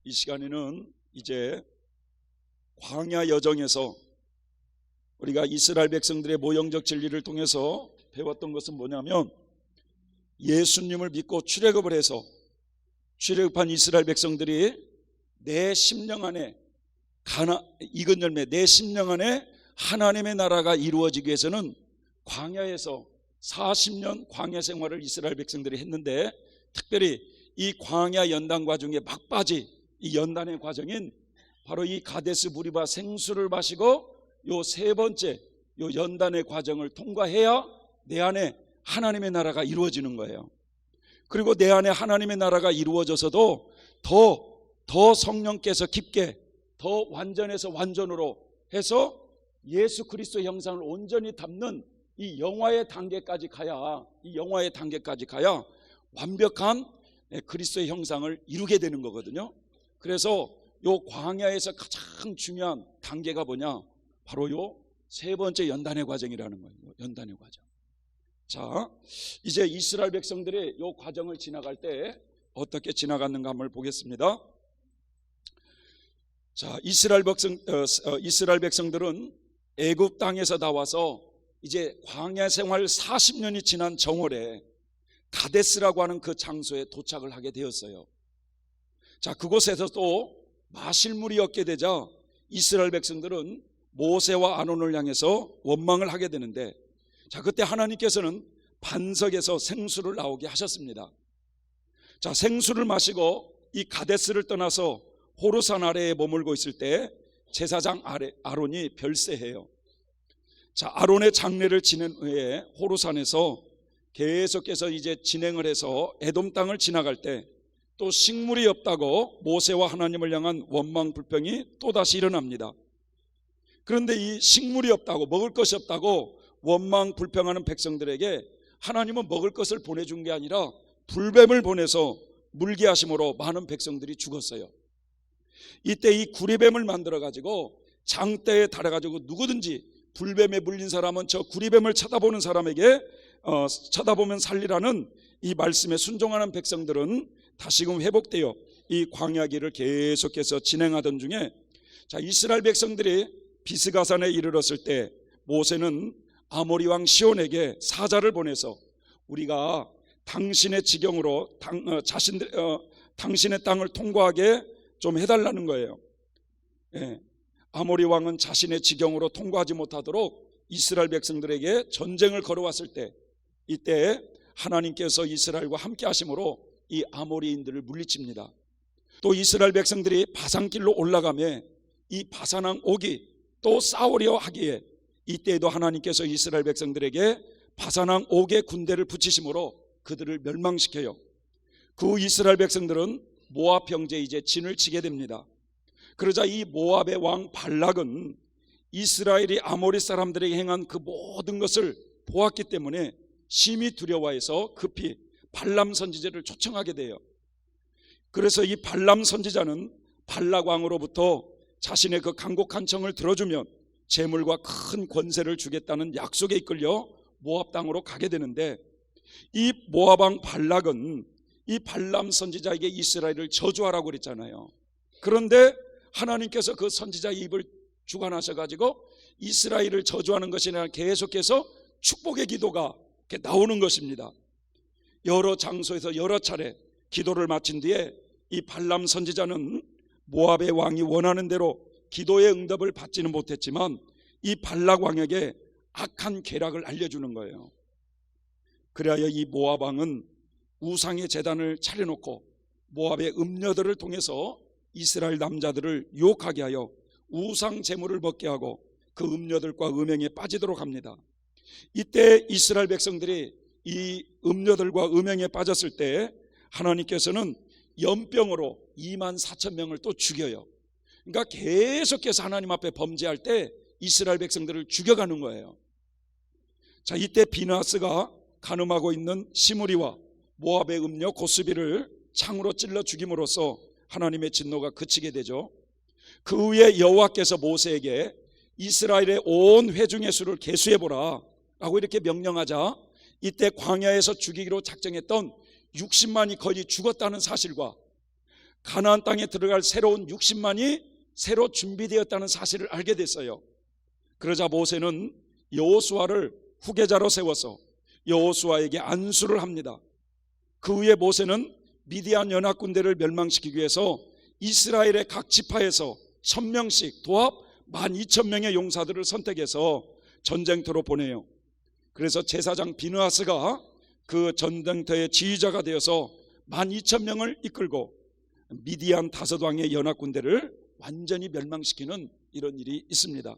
이 시간에는 이제 광야 여정에서 우리가 이스라엘 백성들의 모형적 진리를 통해서 배웠던 것은 뭐냐면, 예수님을 믿고 출애굽을 해서 출애굽한 이스라엘 백성들이 내 심령 안에 익은 열매, 내 심령 안에 하나님의 나라가 이루어지기 위해서는 광야에서 40년 광야 생활을 이스라엘 백성들이 했는데, 특별히 이 광야 연단 과정의 막바지 이 연단의 과정인 바로 이 가데스 무리바 생수를 마시고 요 세 번째 요 연단의 과정을 통과해야 내 안에 하나님의 나라가 이루어지는 거예요. 그리고 내 안에 하나님의 나라가 이루어져서도 더 성령께서 깊게 더 완전해서 완전으로 해서 예수 그리스도의 형상을 온전히 담는 이 영화의 단계까지 가야, 완벽한 그리스도의 형상을 이루게 되는 거거든요. 그래서 요 광야에서 가장 중요한 단계가 뭐냐? 바로 요 세 번째 연단의 과정이라는 거예요. 연단의 과정. 자, 이제 이스라엘 백성들이 요 과정을 지나갈 때 어떻게 지나갔는가 한번 보겠습니다. 자, 이스라엘 백성들은 애굽 땅에서 나와서 이제 광야 생활 40년이 지난 정월에 가데스라고 하는 그 장소에 도착을 하게 되었어요. 자, 그곳에서 또 마실 물이 없게 되자 이스라엘 백성들은 모세와 아론을 향해서 원망을 하게 되는데, 자, 그때 하나님께서는 반석에서 생수를 나오게 하셨습니다. 자, 생수를 마시고 이 가데스를 떠나서 호르산 아래에 머물고 있을 때 제사장 아론이 별세해요. 자, 아론의 장례를 지낸 후에 호르산에서 계속해서 이제 진행을 해서 에돔 땅을 지나갈 때 또 식물이 없다고 모세와 하나님을 향한 원망 불평이 또다시 일어납니다. 그런데 이 식물이 없다고, 먹을 것이 없다고 원망 불평하는 백성들에게 하나님은 먹을 것을 보내준 게 아니라 불뱀을 보내서 물게 하심으로 많은 백성들이 죽었어요. 이때 이 구리뱀을 만들어 가지고 장대에 달아 가지고 누구든지 불뱀에 물린 사람은 저 구리뱀을 쳐다보는 사람에게 쳐다보면 살리라는 이 말씀에 순종하는 백성들은 다시금 회복되어 이 광야길을 계속해서 진행하던 중에, 자, 이스라엘 백성들이 비스가산에 이르렀을 때 모세는 아모리 왕 시온에게 사자를 보내서 우리가 당신의 지경으로 당신의 땅을 통과하게 좀 해달라는 거예요. 예, 아모리 왕은 자신의 지경으로 통과하지 못하도록 이스라엘 백성들에게 전쟁을 걸어왔을 때, 이때 하나님께서 이스라엘과 함께 하심으로 이 아모리인들을 물리칩니다. 또 이스라엘 백성들이 바산길로 올라가며 이 바산왕 옥이 또 싸우려 하기에 이때에도 하나님께서 이스라엘 백성들에게 바산왕 옥의 군대를 붙이심으로 그들을 멸망시켜요. 그 이스라엘 백성들은 모압 형제에 이제 진을 치게 됩니다. 그러자 이 모압의 왕 발락은 이스라엘이 아모리 사람들에게 행한 그 모든 것을 보았기 때문에 심히 두려워해서 급히 발람 선지자를 초청하게 돼요. 그래서 이 발람 선지자는 발락 왕으로부터 자신의 그 간곡한 청을 들어주면 재물과 큰 권세를 주겠다는 약속에 이끌려 모압 땅으로 가게 되는데, 이 모압 왕 발락은 이 발람 선지자에게 이스라엘을 저주하라고 그랬잖아요. 그런데 하나님께서 그 선지자의 입을 주관하셔가지고 이스라엘을 저주하는 것이 아니라 계속해서 축복의 기도가 이렇게 나오는 것입니다. 여러 장소에서 여러 차례 기도를 마친 뒤에 이 발람 선지자는 모압의 왕이 원하는 대로 기도의 응답을 받지는 못했지만 이 발락 왕에게 악한 계략을 알려주는 거예요. 그래야 이 모압 왕은 우상의 제단을 차려놓고 모압의 음녀들을 통해서 이스라엘 남자들을 유혹하게 하여 우상 제물을 먹게 하고 그 음녀들과 음행에 빠지도록 합니다. 이때 이스라엘 백성들이 이 음녀들과 음행에 빠졌을 때 하나님께서는 연병으로 24,000명을 또 죽여요. 그러니까 계속해서 하나님 앞에 범죄할 때 이스라엘 백성들을 죽여가는 거예요. 자, 이때 비나스가 간음하고 있는 시므리와 모압의 음녀 고스비를 창으로 찔러 죽임으로써 하나님의 진노가 그치게 되죠. 그 후에 여호와께서 모세에게 이스라엘의 온 회중의 수를 계수해보라 라고 이렇게 명령하자, 이때 광야에서 죽이기로 작정했던 60만이 거의 죽었다는 사실과 가나안 땅에 들어갈 새로운 60만이 새로 준비되었다는 사실을 알게 됐어요. 그러자 모세는 여호수아를 후계자로 세워서 여호수아에게 안수를 합니다. 그 후에 모세는 미디안 연합군대를 멸망시키기 위해서 이스라엘의 각 지파에서 1000명씩 도합 12,000명의 용사들을 선택해서 전쟁터로 보내요. 그래서 제사장 비느하스가 그 전쟁터의 지휘자가 되어서 12,000명을 이끌고 미디안 5왕의 연합군대를 완전히 멸망시키는 이런 일이 있습니다.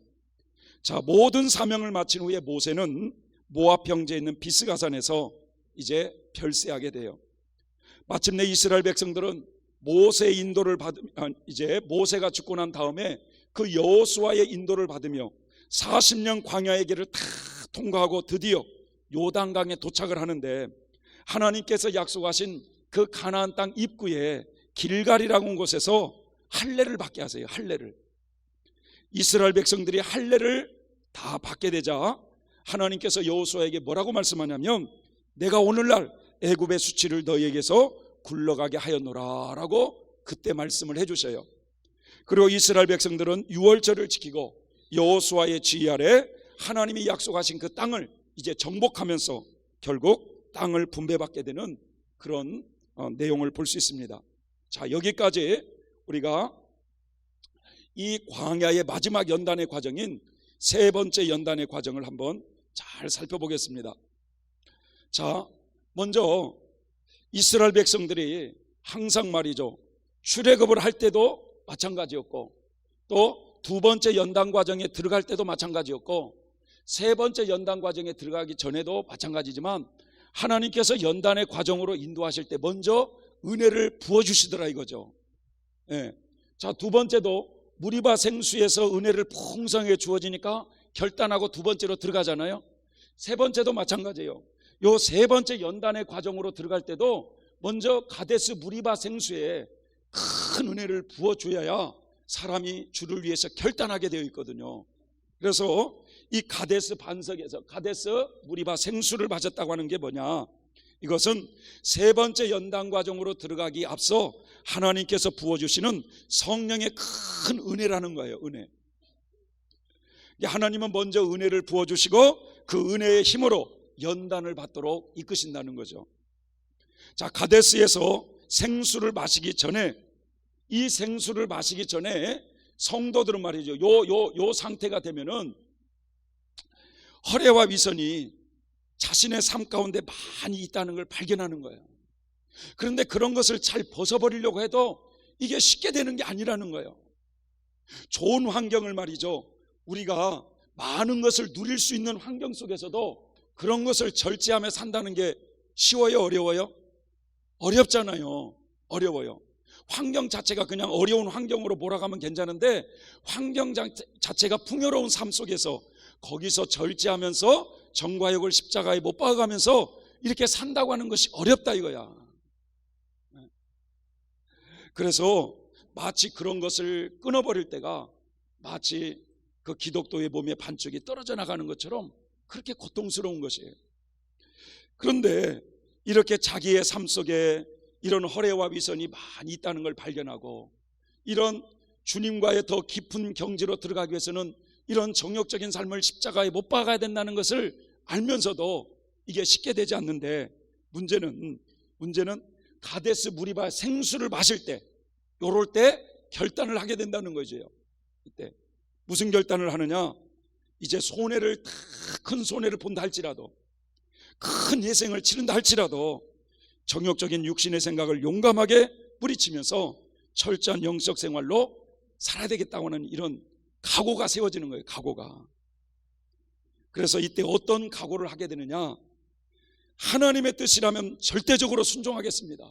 자, 모든 사명을 마친 후에 모세는 모압 평지에 있는 비스가산에서 이제 별세하게 돼요. 마침내 이스라엘 백성들은 모세의 인도를 이제 모세가 죽고 난 다음에 그 여호수아의 인도를 받으며 40년 광야의 길을 다 통과하고 드디어 요단강에 도착을 하는데, 하나님께서 약속하신 그 가나안 땅 입구에 길갈이라고 한 곳에서 할례를 받게 하세요. 할례를. 이스라엘 백성들이 할례를 다 받게 되자 하나님께서 여호수아에게 뭐라고 말씀하냐면, 내가 오늘날 애굽의 수치를 너희에게서 굴러가게 하였노라 라고 그때 말씀을 해주셔요. 그리고 이스라엘 백성들은 유월절을 지키고 여호수아의 지휘 아래 하나님이 약속하신 그 땅을 이제 정복하면서 결국 땅을 분배받게 되는 그런 내용을 볼 수 있습니다. 자, 여기까지 우리가 이 광야의 마지막 연단의 과정인 세 번째 연단의 과정을 한번 잘 살펴보겠습니다. 자, 먼저 이스라엘 백성들이 항상 말이죠, 출애굽을 할 때도 마찬가지였고, 또 두 번째 연단 과정에 들어갈 때도 마찬가지였고, 세 번째 연단 과정에 들어가기 전에도 마찬가지지만, 하나님께서 연단의 과정으로 인도하실 때 먼저 은혜를 부어주시더라 이거죠. 예. 자, 두 번째도 무리바 생수에서 은혜를 풍성하게 주어지니까 결단하고 두 번째로 들어가잖아요. 세 번째도 마찬가지예요. 요 세 번째 연단의 과정으로 들어갈 때도 먼저 가데스 무리바 생수에 큰 은혜를 부어줘야 사람이 주를 위해서 결단하게 되어 있거든요. 그래서 이 가데스 반석에서 가데스 무리바 생수를 맞았다고 하는 게 뭐냐, 이것은 세 번째 연단 과정으로 들어가기 앞서 하나님께서 부어주시는 성령의 큰 은혜라는 거예요. 은혜. 하나님은 먼저 은혜를 부어주시고 그 은혜의 힘으로 연단을 받도록 이끄신다는 거죠. 자, 가데스에서 생수를 마시기 전에, 이 생수를 마시기 전에 성도들은 말이죠, 요 상태가 되면은 허례와 위선이 자신의 삶 가운데 많이 있다는 걸 발견하는 거예요. 그런데 그런 것을 잘 벗어버리려고 해도 이게 쉽게 되는 게 아니라는 거예요. 좋은 환경을 말이죠, 우리가 많은 것을 누릴 수 있는 환경 속에서도 그런 것을 절제하며 산다는 게 쉬워요, 어려워요? 어렵잖아요. 어려워요. 환경 자체가 그냥 어려운 환경으로 몰아가면 괜찮은데, 환경 자체가 풍요로운 삶 속에서 거기서 절제하면서 정과 역을 십자가에 못 박아가면서 이렇게 산다고 하는 것이 어렵다 이거야. 그래서 마치 그런 것을 끊어버릴 때가 마치 그 기독도의 몸의 반쪽이 떨어져 나가는 것처럼 그렇게 고통스러운 것이에요. 그런데 이렇게 자기의 삶 속에 이런 허례와 위선이 많이 있다는 걸 발견하고, 이런 주님과의 더 깊은 경지로 들어가기 위해서는 이런 정욕적인 삶을 십자가에 못 박아야 된다는 것을 알면서도 이게 쉽게 되지 않는데, 문제는 가데스 무리바 생수를 마실 때, 요럴 때 결단을 하게 된다는 거죠. 이때 무슨 결단을 하느냐, 이제 손해를 큰 손해를 본다 할지라도, 큰 희생을 치른다 할지라도 정욕적인 육신의 생각을 용감하게 뿌리치면서 철저한 영적 생활로 살아야 되겠다고 하는 이런 각오가 세워지는 거예요. 각오가. 그래서 이때 어떤 각오를 하게 되느냐, 하나님의 뜻이라면 절대적으로 순종하겠습니다.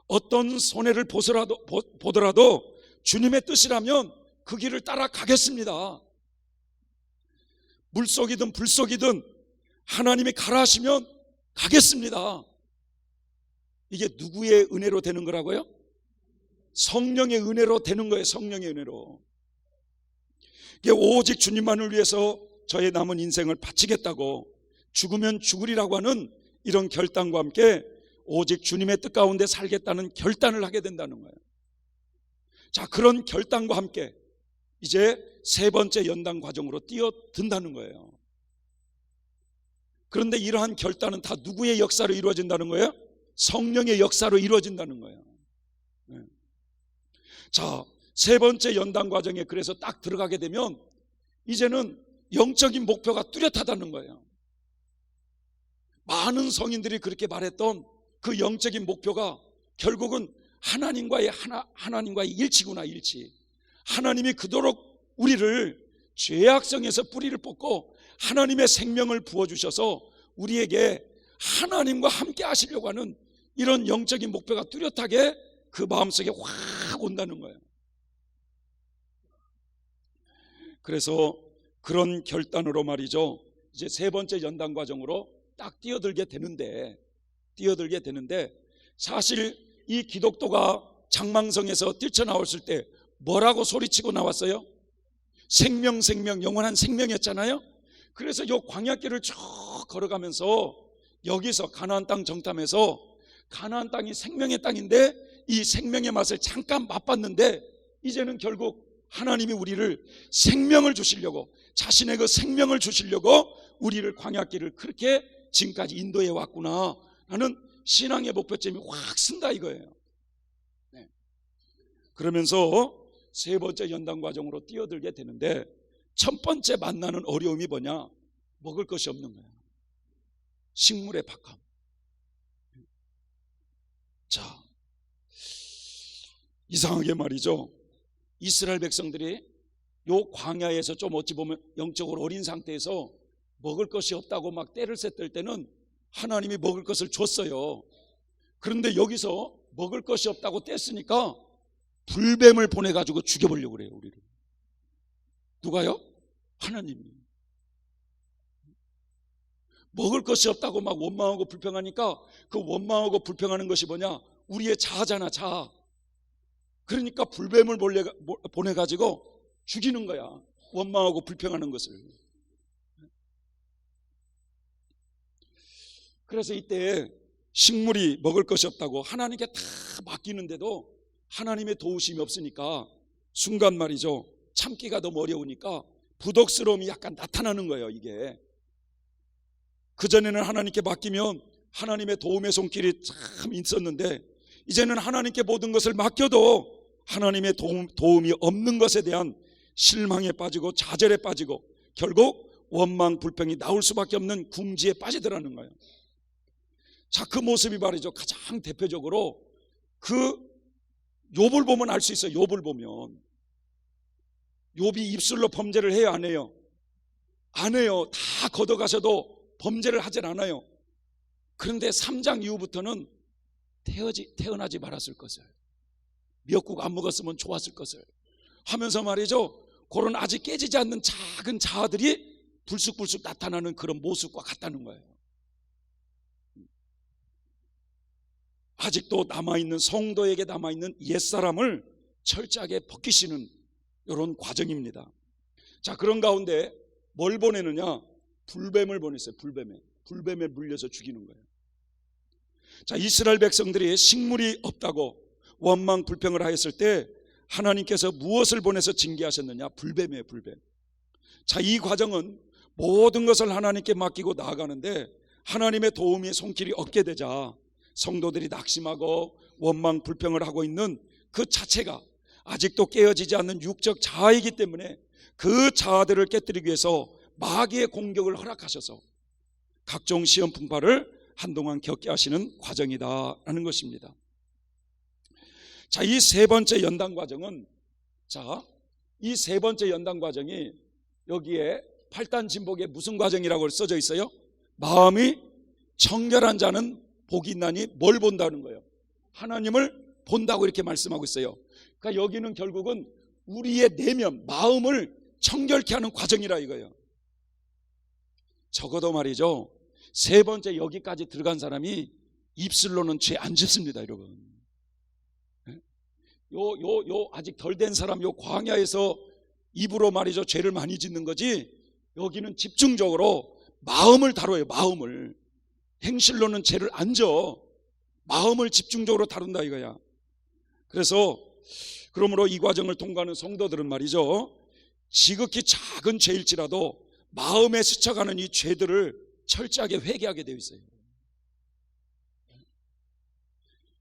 어떤 손해를 보더라도 주님의 뜻이라면 그 길을 따라가겠습니다. 물속이든 불속이든 하나님이 가라 하시면 가겠습니다. 이게 누구의 은혜로 되는 거라고요? 성령의 은혜로 되는 거예요. 성령의 은혜로. 이게 오직 주님만을 위해서 저의 남은 인생을 바치겠다고 죽으면 죽으리라고 하는 이런 결단과 함께 오직 주님의 뜻 가운데 살겠다는 결단을 하게 된다는 거예요. 자, 그런 결단과 함께 이제 세 번째 연단 과정으로 뛰어든다는 거예요. 그런데 이러한 결단은 다 누구의 역사로 이루어진다는 거예요? 성령의 역사로 이루어진다는 거예요. 자, 세 번째 연단 과정에 그래서 딱 들어가게 되면 이제는 영적인 목표가 뚜렷하다는 거예요. 많은 성인들이 그렇게 말했던 그 영적인 목표가 결국은 하나님과의 일치구나, 일치. 하나님이 그토록 우리를 죄악성에서 뿌리를 뽑고 하나님의 생명을 부어주셔서 우리에게 하나님과 함께 하시려고 하는 이런 영적인 목표가 뚜렷하게 그 마음속에 확 온다는 거예요. 그래서 그런 결단으로 말이죠, 이제 세 번째 연단 과정으로 딱 뛰어들게 되는데 사실 이 기독도가 장망성에서 뛰쳐나왔을 때 뭐라고 소리치고 나왔어요? 생명, 영원한 생명이었잖아요. 그래서 이 광야길을 쭉 걸어가면서 여기서 가나안 땅 정탐해서 가나안 땅이 생명의 땅인데 이 생명의 맛을 잠깐 맛봤는데 이제는 결국 하나님이 우리를 생명을 주시려고, 자신의 그 생명을 주시려고 우리를 광야길을 그렇게 지금까지 인도해 왔구나 하는 신앙의 목표점이 확 쓴다 이거예요. 네. 그러면서 세 번째 연단 과정으로 뛰어들게 되는데 첫 번째 만나는 어려움이 뭐냐? 먹을 것이 없는 거예요. 식물의 박함. 자, 이상하게 말이죠, 이스라엘 백성들이 요 광야에서 좀 어찌 보면 영적으로 어린 상태에서 먹을 것이 없다고 막 떼를 셌을 때는 하나님이 먹을 것을 줬어요. 그런데 여기서 먹을 것이 없다고 뗐으니까 불뱀을 보내가지고 죽여보려고 그래요, 우리를. 누가요? 하나님이. 먹을 것이 없다고 막 원망하고 불평하니까 그 원망하고 불평하는 것이 뭐냐? 우리의 자아잖아, 자아. 그러니까 불뱀을 보내가지고 죽이는 거야, 원망하고 불평하는 것을. 그래서 이때 식물이 먹을 것이 없다고 하나님께 다 맡기는데도 하나님의 도우심이 없으니까 순간 말이죠, 참기가 너무 어려우니까 부덕스러움이 약간 나타나는 거예요. 이게 그전에는 하나님께 맡기면 하나님의 도움의 손길이 참 있었는데 이제는 하나님께 모든 것을 맡겨도 하나님의 도움이 없는 것에 대한 실망에 빠지고 좌절에 빠지고 결국 원망 불평이 나올 수밖에 없는 궁지에 빠지더라는 거예요. 자, 그 모습이 말이죠, 가장 대표적으로 그 욥을 보면 알 수 있어요. 욥을 보면 욥이 입술로 범죄를 해요, 안 해요? 안 해요. 다 걷어가셔도 범죄를 하질 않아요. 그런데 3장 이후부터는 태어나지 말았을 것을, 미역국 안 먹었으면 좋았을 것을 하면서 말이죠, 그런 아직 깨지지 않는 작은 자아들이 불쑥불쑥 나타나는 그런 모습과 같다는 거예요. 아직도 남아있는, 성도에게 남아있는 옛사람을 철저하게 벗기시는 이런 과정입니다. 자, 그런 가운데 뭘 보내느냐? 불뱀을 보냈어요. 불뱀에 물려서 죽이는 거예요. 자, 이스라엘 백성들이 식물이 없다고 원망 불평을 하였을 때 하나님께서 무엇을 보내서 징계하셨느냐? 불뱀이에요, 불뱀. 자, 이 과정은 모든 것을 하나님께 맡기고 나아가는데 하나님의 도움이 손길이 없게 되자 성도들이 낙심하고 원망 불평을 하고 있는 그 자체가 아직도 깨어지지 않는 육적 자아이기 때문에 그 자아들을 깨뜨리기 위해서 마귀의 공격을 허락하셔서 각종 시험 풍파를 한동안 겪게 하시는 과정이다라는 것입니다. 자, 이 세 번째 연단 과정은, 이 세 번째 연단 과정이 여기에 8단 진복에 무슨 과정이라고 써져 있어요? 마음이 청결한 자는 복이 있나니 뭘 본다는 거예요? 하나님을 본다고 이렇게 말씀하고 있어요. 그러니까 여기는 결국은 우리의 내면, 마음을 청결케 하는 과정이라 이거예요. 적어도 말이죠, 세 번째 여기까지 들어간 사람이 입술로는 죄 안 짓습니다, 여러분. 아직 덜 된 사람, 요 광야에서 입으로 말이죠, 죄를 많이 짓는 거지, 여기는 집중적으로 마음을 다뤄요, 마음을. 행실로는 죄를 안 져. 마음을 집중적으로 다룬다 이거야. 그래서 그러므로 이 과정을 통과하는 성도들은 말이죠, 지극히 작은 죄일지라도 마음에 스쳐가는 이 죄들을 철저하게 회개하게 되어 있어요.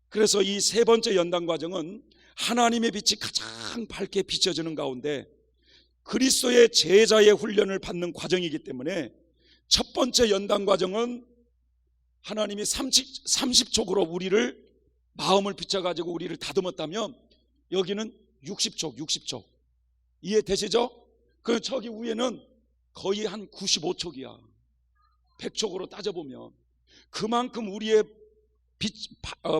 그래서 이 세 번째 연단 과정은 하나님의 빛이 가장 밝게 비춰지는 가운데 그리스도의 제자의 훈련을 받는 과정이기 때문에 첫 번째 연단 과정은 하나님이 30촉으로 우리를 마음을 비춰가지고 우리를 다듬었다면 여기는 60촉 이해되시죠? 그 저기 위에는 거의 한 95촉이야 100촉으로 따져보면. 그만큼 우리의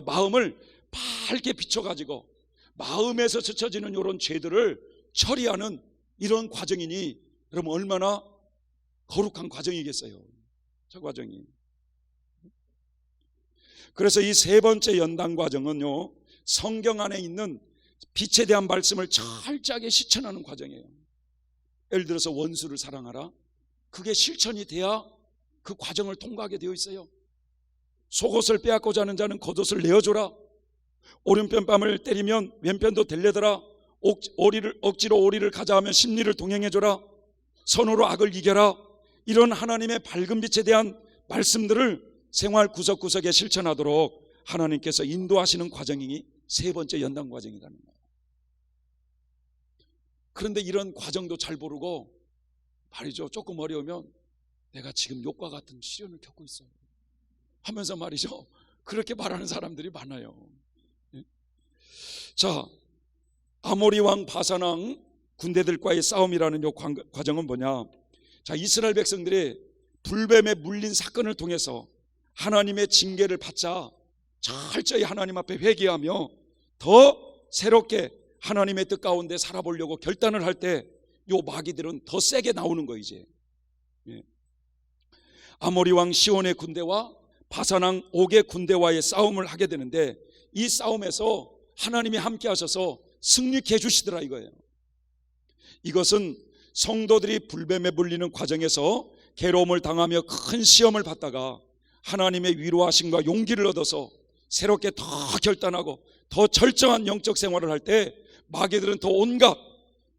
마음을 밝게 비춰가지고 마음에서 스쳐지는 이런 죄들을 처리하는 이런 과정이니 그럼 얼마나 거룩한 과정이겠어요, 저 과정이. 그래서 이 세 번째 연단 과정은요, 성경 안에 있는 빛에 대한 말씀을 철저하게 실천하는 과정이에요. 예를 들어서 원수를 사랑하라, 그게 실천이 돼야 그 과정을 통과하게 되어 있어요. 속옷을 빼앗고자 하는 자는 겉옷을 내어줘라, 오른편 뺨을 때리면 왼편도 der려더라, 억지로 오리를 가자 하면 심리를 동행해줘라, 선으로 악을 이겨라. 이런 하나님의 밝은 빛에 대한 말씀들을 생활 구석구석에 실천하도록 하나님께서 인도하시는 과정이 세 번째 연단 과정이라는 거예요. 그런데 이런 과정도 잘 모르고 말이죠, 조금 어려우면 내가 지금 욕과 같은 시련을 겪고 있어요 하면서 말이죠, 그렇게 말하는 사람들이 많아요. 자, 아모리 왕 바산 왕 군대들과의 싸움이라는 이 과정은 뭐냐? 자, 이스라엘 백성들이 불뱀에 물린 사건을 통해서 하나님의 징계를 받자 철저히 하나님 앞에 회개하며 더 새롭게 하나님의 뜻 가운데 살아보려고 결단을 할 때 요 마귀들은 더 세게 나오는 거 이제. 아모리 왕 시온의 군대와 바산 왕 옥의 군대와의 싸움을 하게 되는데 이 싸움에서 하나님이 함께 하셔서 승리케 해주시더라 이거예요. 이것은 성도들이 불뱀에 물리는 과정에서 괴로움을 당하며 큰 시험을 받다가 하나님의 위로하심과 용기를 얻어서 새롭게 더 결단하고 더 절정한 영적 생활을 할 때 마귀들은 더 온갖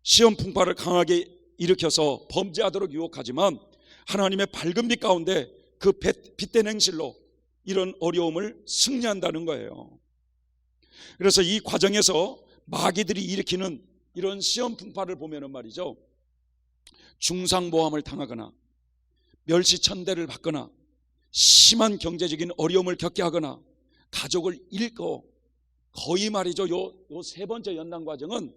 시험 풍파를 강하게 일으켜서 범죄하도록 유혹하지만 하나님의 밝은 빛 가운데 그 빛된 행실로 이런 어려움을 승리한다는 거예요. 그래서 이 과정에서 마귀들이 일으키는 이런 시험 풍파를 보면은 말이죠, 중상모함을 당하거나 멸시천대를 받거나 심한 경제적인 어려움을 겪게 하거나 가족을 잃고, 거의 말이죠, 요 세 번째 연단 과정은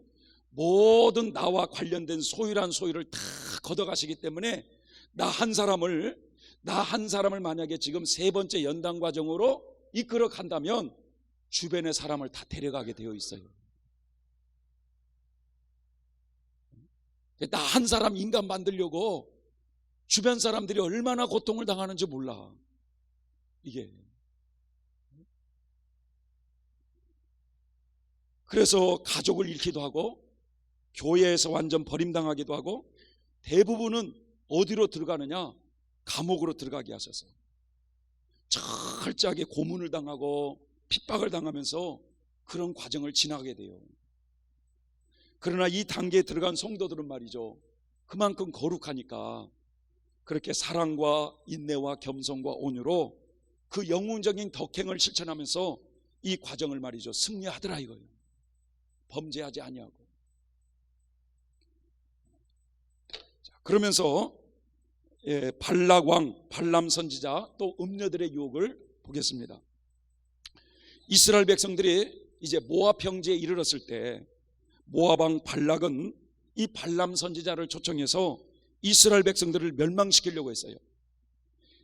모든 나와 관련된 소유란 소유를 다 걷어가시기 때문에 나 한 사람을 만약에 지금 세 번째 연단 과정으로 이끌어 간다면 주변의 사람을 다 데려가게 되어 있어요. 나 한 사람 인간 만들려고 주변 사람들이 얼마나 고통을 당하는지 몰라 이게. 그래서 가족을 잃기도 하고 교회에서 완전 버림당하기도 하고 대부분은 어디로 들어가느냐, 감옥으로 들어가게 하셔서 철저하게 고문을 당하고 핍박을 당하면서 그런 과정을 지나게 돼요. 그러나 이 단계에 들어간 성도들은 말이죠, 그만큼 거룩하니까 그렇게 사랑과 인내와 겸손과 온유로 그 영웅적인 덕행을 실천하면서 이 과정을 말이죠 승리하더라 이거예요. 범죄하지 아니하고. 그러면서 발락 왕 발람 선지자 또 음녀들의 유혹을 보겠습니다. 이스라엘 백성들이 이제 모압 평지에 이르렀을 때 모압 왕 발락은 이 발람 선지자를 초청해서 이스라엘 백성들을 멸망시키려고 했어요.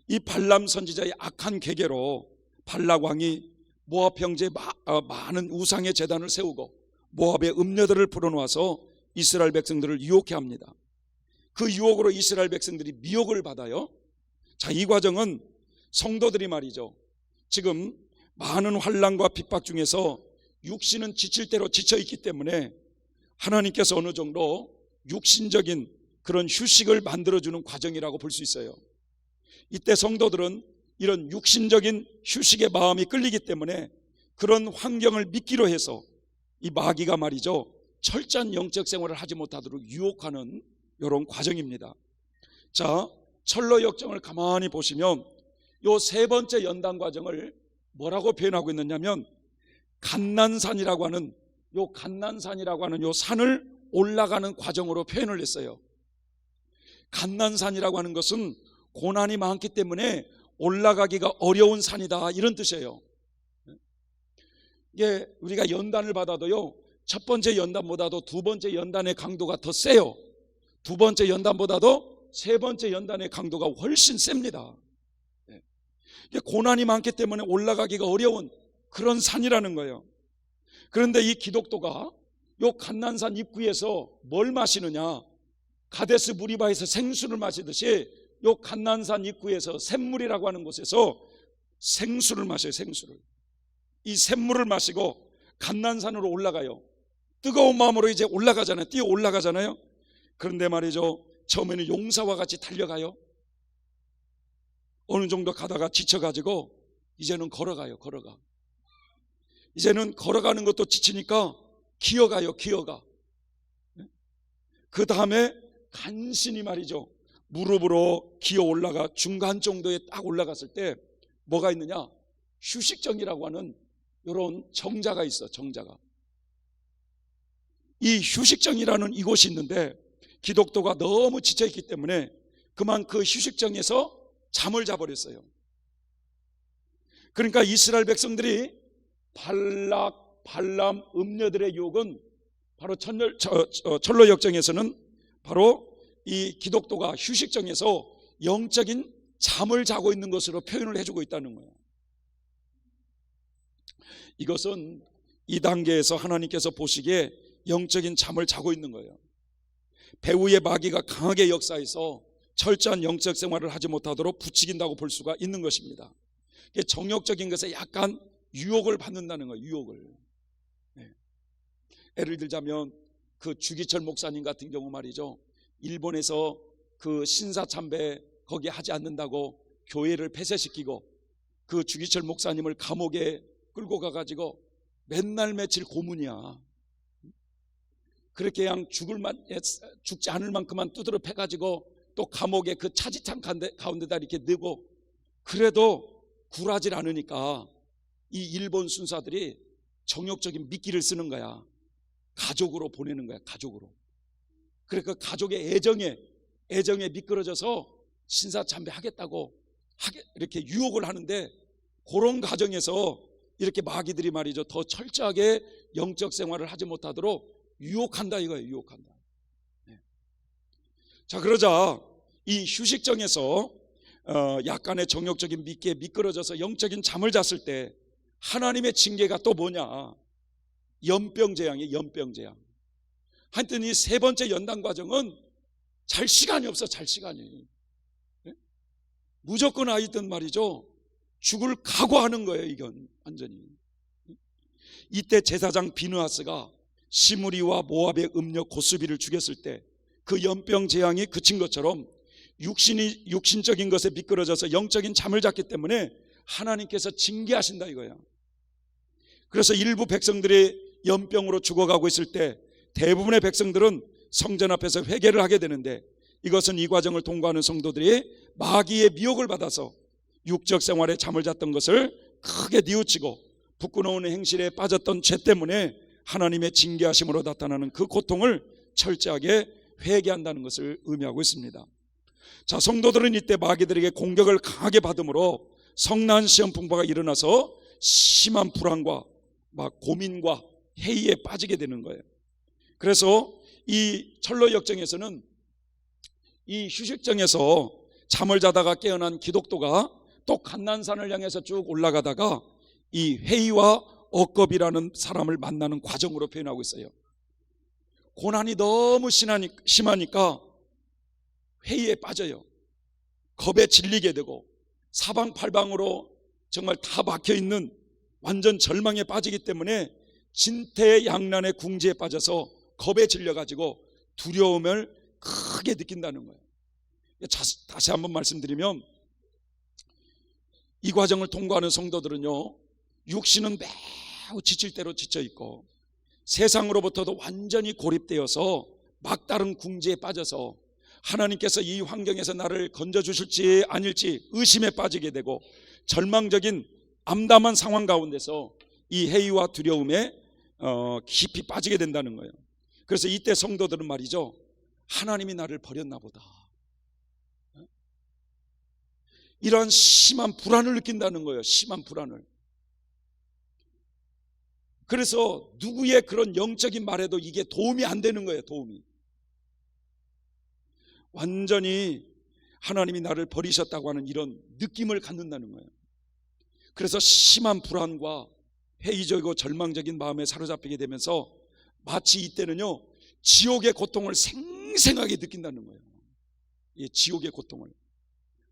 이 발람 선지자의 악한 계계로 발락 왕이 모압 평지에 많은 우상의 제단을 세우고 모압의 음녀들을 불어놓아서 이스라엘 백성들을 유혹해 합니다. 그 유혹으로 이스라엘 백성들이 미혹을 받아요. 자, 이 과정은 성도들이 말이죠, 지금 많은 환난과 핍박 중에서 육신은 지칠 대로 지쳐 있기 때문에 하나님께서 어느 정도 육신적인 그런 휴식을 만들어주는 과정이라고 볼 수 있어요. 이때 성도들은 이런 육신적인 휴식에 마음이 끌리기 때문에 그런 환경을 믿기로 해서 이 마귀가 말이죠, 철저한 영적 생활을 하지 못하도록 유혹하는 이런 과정입니다. 자, 철로 역정을 가만히 보시면 요 세 번째 연단 과정을 뭐라고 표현하고 있느냐면 갓난산이라고 하는 요 산을 올라가는 과정으로 표현을 했어요. 갓난산이라고 하는 것은 고난이 많기 때문에 올라가기가 어려운 산이다, 이런 뜻이에요. 이게 우리가 연단을 받아도요, 첫 번째 연단보다도 두 번째 연단의 강도가 더 세요. 두 번째 연단보다도 세 번째 연단의 강도가 훨씬 셉니다. 이게 고난이 많기 때문에 올라가기가 어려운 그런 산이라는 거예요. 그런데 이 기독도가 요 갓난산 입구에서 뭘 마시느냐, 가데스 무리바에서 생수를 마시듯이 요 갓난산 입구에서 샘물이라고 하는 곳에서 생수를 마셔요. 생수를. 이 샘물을 마시고 갓난산으로 올라가요. 뜨거운 마음으로 이제 올라가잖아요. 뛰어 올라가잖아요. 그런데 말이죠, 처음에는 용사와 같이 달려가요. 어느 정도 가다가 지쳐가지고 이제는 걸어가요. 이제는 걸어가는 것도 지치니까 기어가요. 그 다음에 간신히 말이죠, 무릎으로 기어 올라가 중간 정도에 딱 올라갔을 때 뭐가 있느냐, 휴식정이라고 하는 이런 정자가 있어. 정자가. 이 휴식정이라는 이곳이 있는데 기독도가 너무 지쳐있기 때문에 그만 그 휴식정에서 잠을 자버렸어요. 그러니까 이스라엘 백성들이 발락, 발람, 음녀들의 유혹은 바로 철로 역정에서는 바로 이 기독도가 휴식정에서 영적인 잠을 자고 있는 것으로 표현을 해주고 있다는 거예요. 이것은 이 단계에서 하나님께서 보시기에 영적인 잠을 자고 있는 거예요. 배후의 마귀가 강하게 역사해서 철저한 영적 생활을 하지 못하도록 부추긴다고 볼 수가 있는 것입니다. 정욕적인 것에 약간 유혹을 받는다는 거예요. 유혹을. 예를 들자면 그 주기철 목사님 같은 경우 말이죠, 일본에서 그 신사참배 거기 하지 않는다고 교회를 폐쇄시키고 그 주기철 목사님을 감옥에 끌고 가가지고 맨날 며칠 고문이야. 그렇게 그냥 죽지 않을 만큼만 두드려 패가지고 또 감옥에 그 차지창 가운데다 이렇게 넣고, 그래도 굴하질 않으니까 이 일본 순사들이 정욕적인 미끼를 쓰는 거야. 가족으로 보내는 거야. 가족으로. 그래 그 가족의 애정에 미끄러져서 신사참배 하겠다고 이렇게 유혹을 하는데, 그런 과정에서 이렇게 마귀들이 말이죠, 더 철저하게 영적 생활을 하지 못하도록 유혹한다 이거예요. 유혹한다. 자, 그러자 이 휴식정에서 약간의 정욕적인 미끼에 미끄러져서 영적인 잠을 잤을 때 하나님의 징계가 또 뭐냐, 연병재앙이에요. 연병재앙. 하여튼 이 세 번째 연단 과정은 잘 시간이 없어. 잘 시간이. 무조건 하여튼 말이죠, 죽을 각오하는 거예요. 이건 완전히. 이때 제사장 비느하스가 시므리와 모압의 음녀 고스비를 죽였을 때 그 연병 재앙이 그친 것처럼 육신적인 것에 미끄러져서 영적인 잠을 잤기 때문에 하나님께서 징계하신다 이거야. 그래서 일부 백성들이 연병으로 죽어가고 있을 때 대부분의 백성들은 성전 앞에서 회개를 하게 되는데, 이것은 이 과정을 통과하는 성도들이 마귀의 미혹을 받아서 육적 생활에 잠을 잤던 것을 크게 뉘우치고 부끄러운 행실에 빠졌던 죄 때문에 하나님의 징계하심으로 나타나는 그 고통을 철저하게 회개한다는 것을 의미하고 있습니다. 자, 성도들은 이때 마귀들에게 공격을 강하게 받음으로 성난 시험 풍파가 일어나서 심한 불안과 막 고민과 회의에 빠지게 되는 거예요. 그래서 이 철로 역정에서는 이 휴식정에서 잠을 자다가 깨어난 기독도가 또 갓난산을 향해서 쭉 올라가다가 이 회의와 억겁이라는 사람을 만나는 과정으로 표현하고 있어요. 고난이 너무 심하니까 회의에 빠져요. 겁에 질리게 되고 사방팔방으로 정말 다 막혀있는 완전 절망에 빠지기 때문에 진퇴양난의 궁지에 빠져서 겁에 질려가지고 두려움을 크게 느낀다는 거예요. 다시 한번 말씀드리면 이 과정을 통과하는 성도들은요, 육신은 매우 지칠 대로 지쳐 있고 세상으로부터도 완전히 고립되어서 막다른 궁지에 빠져서 하나님께서 이 환경에서 나를 건져주실지 아닐지 의심에 빠지게 되고 절망적인 암담한 상황 가운데서 이 회의와 두려움에 깊이 빠지게 된다는 거예요. 그래서 이때 성도들은 말이죠, 하나님이 나를 버렸나 보다, 이러한 심한 불안을 느낀다는 거예요. 심한 불안을. 그래서 누구의 그런 영적인 말에도 이게 도움이 안 되는 거예요. 도움이. 완전히 하나님이 나를 버리셨다고 하는 이런 느낌을 갖는다는 거예요. 그래서 심한 불안과 회의적이고 절망적인 마음에 사로잡히게 되면서 마치 이때는요, 지옥의 고통을 생생하게 느낀다는 거예요. 이 지옥의 고통을.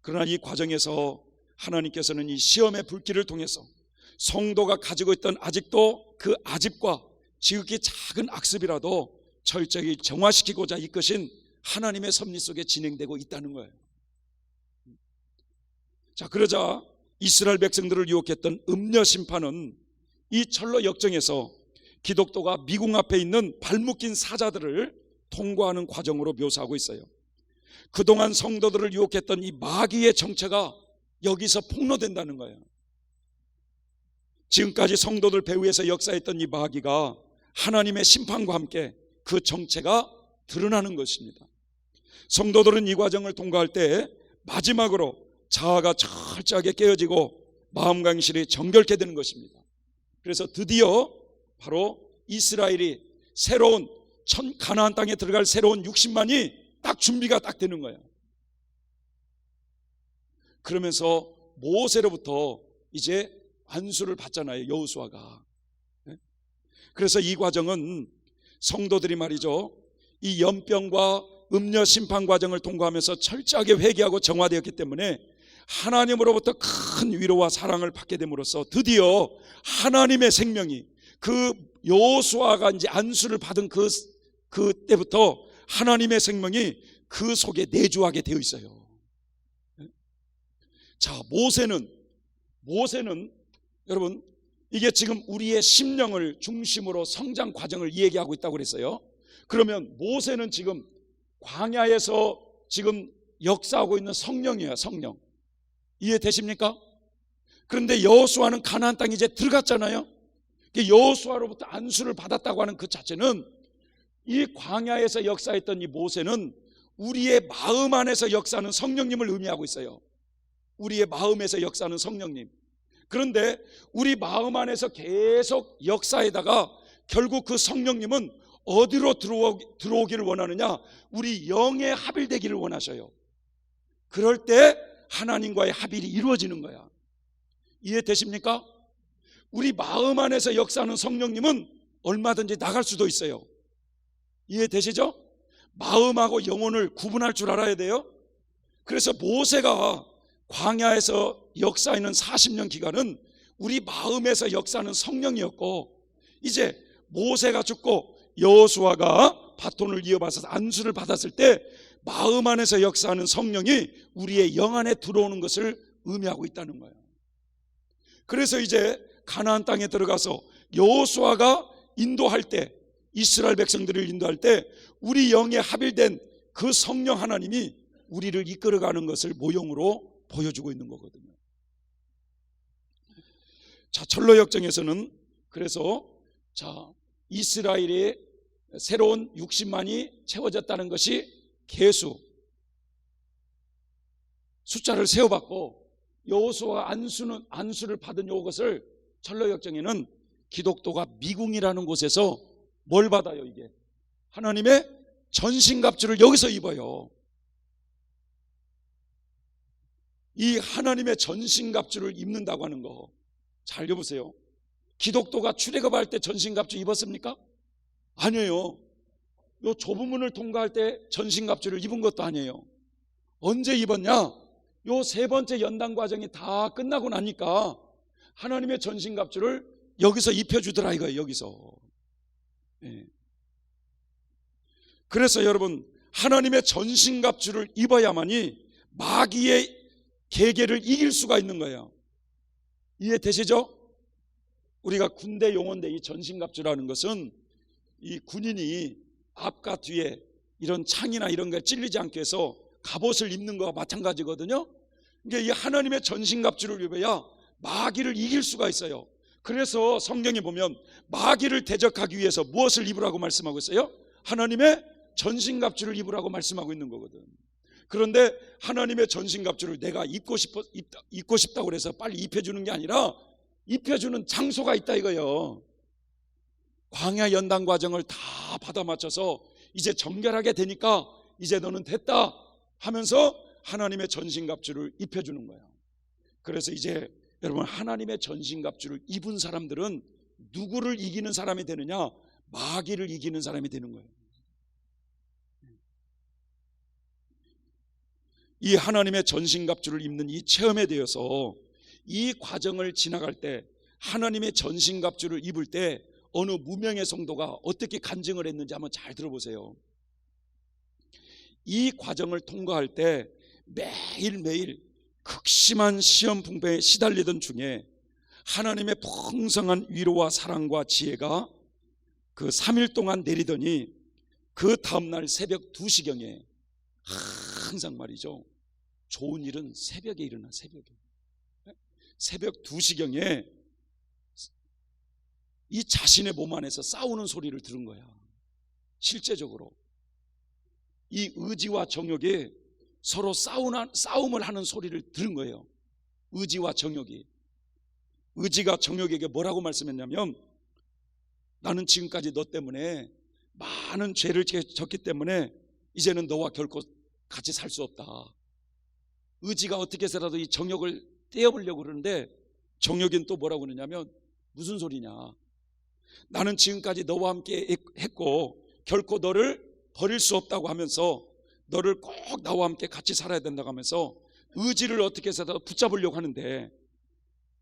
그러나 이 과정에서 하나님께서는 이 시험의 불길을 통해서 성도가 가지고 있던 아직도 그 아집과 지극히 작은 악습이라도 철저히 정화시키고자 이끄신 하나님의 섭리 속에 진행되고 있다는 거예요. 자, 그러자 이스라엘 백성들을 유혹했던 음녀 심판은 이 철로 역정에서 기독도가 미궁 앞에 있는 발묶인 사자들을 통과하는 과정으로 묘사하고 있어요. 그동안 성도들을 유혹했던 이 마귀의 정체가 여기서 폭로된다는 거예요. 지금까지 성도들 배후에서 역사했던 이 마귀가 하나님의 심판과 함께 그 정체가 드러나는 것입니다. 성도들은 이 과정을 통과할 때 마지막으로 자아가 철저하게 깨어지고 마음 강실이 정결케 되는 것입니다. 그래서 드디어 바로 이스라엘이 새로운 가나안 땅에 들어갈 새로운 60만이 딱 준비가 딱 되는 거예요. 그러면서 모세로부터 이제 안수를 받잖아요, 여호수아가. 그래서 이 과정은 성도들이 말이죠, 이 연병과 음녀 심판 과정을 통과하면서 철저하게 회개하고 정화되었기 때문에 하나님으로부터 큰 위로와 사랑을 받게 됨으로써 드디어 하나님의 생명이, 그 여호수아가 이제 안수를 받은 그때부터 하나님의 생명이 그 속에 내주하게 되어 있어요. 자, 모세는 여러분, 이게 지금 우리의 심령을 중심으로 성장 과정을 얘기하고 있다고 그랬어요. 그러면 모세는 지금 광야에서 지금 역사하고 있는 성령이에요. 성령. 이해되십니까? 그런데 여호수아는 가나안 땅에 이제 들어갔잖아요. 여호수아로부터 안수를 받았다고 하는 그 자체는 이 광야에서 역사했던 이 모세는 우리의 마음 안에서 역사하는 성령님을 의미하고 있어요. 우리의 마음에서 역사하는 성령님. 그런데 우리 마음 안에서 계속 역사에다가 결국 그 성령님은 어디로 들어오기를 원하느냐? 우리 영에 합일되기를 원하셔요. 그럴 때 하나님과의 합일이 이루어지는 거야. 이해되십니까? 우리 마음 안에서 역사하는 성령님은 얼마든지 나갈 수도 있어요. 이해되시죠? 마음하고 영혼을 구분할 줄 알아야 돼요. 그래서 모세가 광야에서 역사하는 40년 기간은 우리 마음에서 역사하는 성령이었고, 이제 모세가 죽고 여호수아가 바톤을 이어받아서 안수를 받았을 때 마음 안에서 역사하는 성령이 우리의 영 안에 들어오는 것을 의미하고 있다는 거예요. 그래서 이제 가나안 땅에 들어가서 여호수아가 인도할 때, 이스라엘 백성들을 인도할 때 우리 영에 합일된 그 성령 하나님이 우리를 이끌어가는 것을 모형으로 보여주고 있는 거거든요. 자, 철로 역정에서는 그래서 이스라엘의 새로운 60만이 채워졌다는 것이 계수 숫자를 세워봤고, 여호수아가 안수를 받은 이것을 철로 역정에는 기독도가 미궁이라는 곳에서 뭘 받아요? 이게 하나님의 전신갑주를 여기서 입어요. 이 하나님의 전신갑주를 입는다고 하는 거 잘 여보세요. 기독도가 출애굽할 때 전신갑주 입었습니까? 아니에요. 요 좁은 문을 통과할 때 전신갑주를 입은 것도 아니에요. 언제 입었냐? 요 세 번째 연단 과정이 다 끝나고 나니까 하나님의 전신갑주를 여기서 입혀주더라 이거예요. 여기서. 네. 그래서 여러분, 하나님의 전신갑주를 입어야만이 마귀의 계계를 이길 수가 있는 거예요. 이해되시죠? 우리가 군대 용어인데 이 전신갑주라는 것은 이 군인이 앞과 뒤에 이런 창이나 이런 게 찔리지 않게 해서 갑옷을 입는 거와 마찬가지거든요. 그러니까 이 하나님의 전신갑주를 입어야 마귀를 이길 수가 있어요. 그래서 성경에 보면 마귀를 대적하기 위해서 무엇을 입으라고 말씀하고 있어요? 하나님의 전신갑주를 입으라고 말씀하고 있는 거거든. 그런데 하나님의 전신갑주를 내가 입고 싶다고 그래서 빨리 입혀주는 게 아니라 입혀주는 장소가 있다 이거예요. 광야 연단 과정을 다 받아 맞춰서 이제 정결하게 되니까 이제 너는 됐다 하면서 하나님의 전신갑주를 입혀주는 거예요. 그래서 이제 여러분, 하나님의 전신갑주를 입은 사람들은 누구를 이기는 사람이 되느냐? 마귀를 이기는 사람이 되는 거예요. 이 하나님의 전신갑주를 입는 이 체험에 대해서 이 과정을 지나갈 때, 하나님의 전신갑주를 입을 때 어느 무명의 성도가 어떻게 간증을 했는지 한번 잘 들어보세요. 이 과정을 통과할 때 매일매일 극심한 시험 풍파에 시달리던 중에 하나님의 풍성한 위로와 사랑과 지혜가 그 3일 동안 내리더니 그 다음날 새벽 2시경에, 항상 말이죠, 좋은 일은 새벽에 일어나. 새벽 2시경에 이 자신의 몸 안에서 싸우는 소리를 들은 거야. 실제적으로 이 의지와 정욕이 서로 싸움을 하는 소리를 들은 거예요. 의지와 정욕이. 의지가 정욕에게 뭐라고 말씀했냐면, 나는 지금까지 너 때문에 많은 죄를 졌기 때문에 이제는 너와 결코 같이 살 수 없다. 의지가 어떻게 해서라도 이 정욕을 떼어보려고 그러는데, 정욕은 또 뭐라고 그러냐면, 무슨 소리냐, 나는 지금까지 너와 함께 했고 결코 너를 버릴 수 없다고 하면서 너를 꼭 나와 함께 같이 살아야 된다고 하면서 의지를 어떻게 해서라도 붙잡으려고 하는데,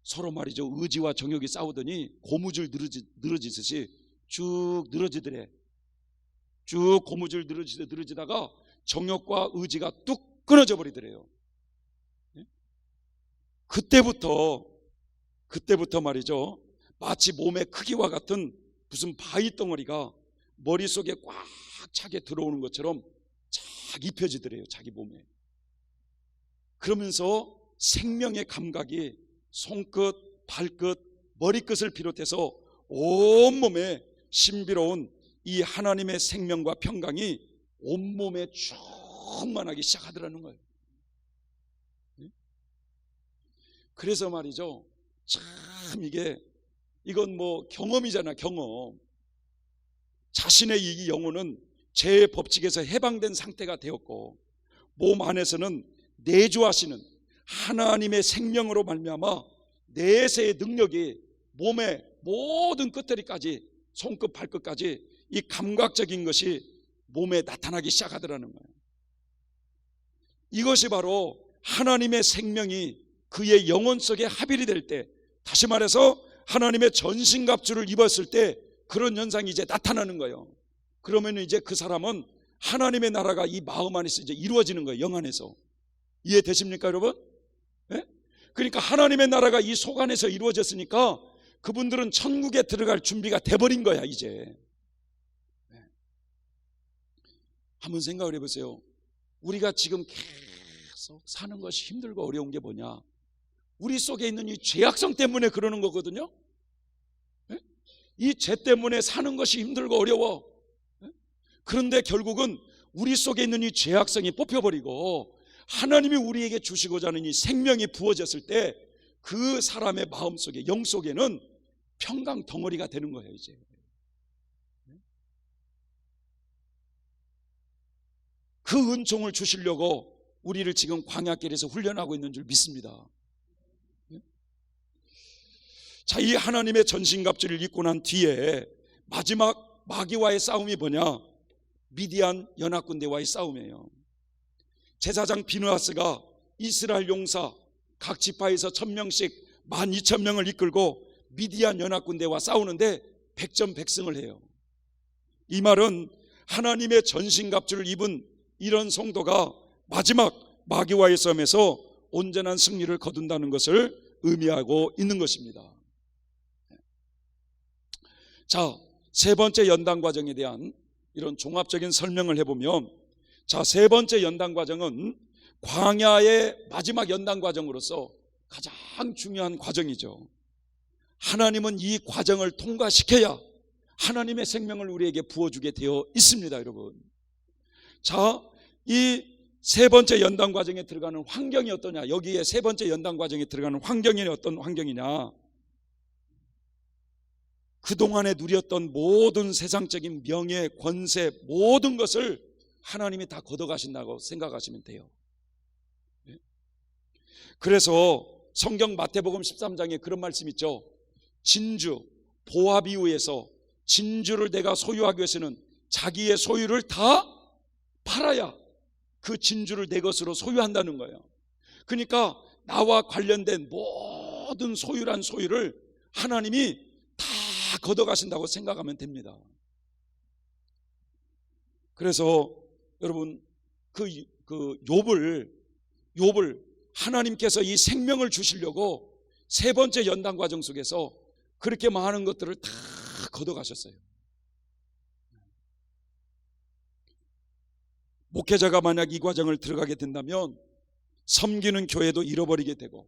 서로 말이죠, 의지와 정욕이 싸우더니 고무줄 늘어지듯이 쭉 늘어지더래. 쭉 고무줄 늘어지다가 정욕과 의지가 뚝 끊어져 버리더래요. 그때부터 말이죠, 마치 몸의 크기와 같은 무슨 바위 덩어리가 머릿속에 꽉 차게 들어오는 것처럼 착 입혀지더래요, 자기 몸에. 그러면서 생명의 감각이 손끝, 발끝, 머리끝을 비롯해서 온몸에 신비로운 이 하나님의 생명과 평강이 온몸에 충만하기 시작하더라는 거예요. 그래서 말이죠, 참 이건 뭐 경험이잖아, 경험. 자신의 이 영혼은 죄의 법칙에서 해방된 상태가 되었고, 몸 안에서는 내주하시는 하나님의 생명으로 말미암아 내세의 능력이 몸의 모든 끝들이까지, 손끝 발끝까지 이 감각적인 것이 몸에 나타나기 시작하더라는 거예요. 이것이 바로 하나님의 생명이 그의 영혼 속에 합일이 될 때, 다시 말해서 하나님의 전신갑주를 입었을 때 그런 현상이 이제 나타나는 거예요. 그러면 이제 그 사람은 하나님의 나라가 이 마음 안에서 이제 이루어지는 거예요, 영 안에서. 이해되십니까, 여러분? 네? 그러니까 하나님의 나라가 이 속 안에서 이루어졌으니까 그분들은 천국에 들어갈 준비가 돼버린 거야, 이제. 네. 한번 생각을 해보세요. 우리가 지금 계속 사는 것이 힘들고 어려운 게 뭐냐? 우리 속에 있는 이 죄악성 때문에 그러는 거거든요. 네? 이 죄 때문에 사는 것이 힘들고 어려워. 네? 그런데 결국은 우리 속에 있는 이 죄악성이 뽑혀버리고 하나님이 우리에게 주시고자 하는 이 생명이 부어졌을 때 그 사람의 마음속에, 영 속에는 평강 덩어리가 되는 거예요, 이제. 그 은총을 주시려고 우리를 지금 광야길에서 훈련하고 있는 줄 믿습니다. 자, 이 하나님의 전신갑주를 입고 난 뒤에 마지막 마귀와의 싸움이 뭐냐? 미디안 연합군대와의 싸움이에요. 제사장 비느하스가 이스라엘 용사 각 지파에서 1000명씩 12,000명을 이끌고 미디안 연합군대와 싸우는데 백전백승을 해요. 이 말은 하나님의 전신갑주를 입은 이런 성도가 마지막 마귀와의 싸움에서 온전한 승리를 거둔다는 것을 의미하고 있는 것입니다. 자, 세 번째 연단 과정에 대한 이런 종합적인 설명을 해보면, 자, 세 번째 연단 과정은 광야의 마지막 연단 과정으로서 가장 중요한 과정이죠. 하나님은 이 과정을 통과시켜야 하나님의 생명을 우리에게 부어주게 되어 있습니다, 여러분. 자, 이 세 번째 연단 과정에 들어가는 환경이 어떠냐? 여기에 세 번째 연단 과정에 들어가는 환경이 어떤 환경이냐? 그동안에 누렸던 모든 세상적인 명예, 권세, 모든 것을 하나님이 다 걷어가신다고 생각하시면 돼요. 그래서 성경 마태복음 13장에 그런 말씀 있죠. 진주, 보화 비유에서 진주를 내가 소유하기 위해서는 자기의 소유를 다 팔아야 그 진주를 내 것으로 소유한다는 거예요. 그러니까 나와 관련된 모든 소유란 소유를 하나님이 다 걷어가신다고 생각하면 됩니다. 그래서 여러분, 그 욥을 하나님께서 이 생명을 주시려고 세 번째 연단 과정 속에서 그렇게 많은 것들을 다 걷어가셨어요. 목회자가 만약 이 과정을 들어가게 된다면 섬기는 교회도 잃어버리게 되고,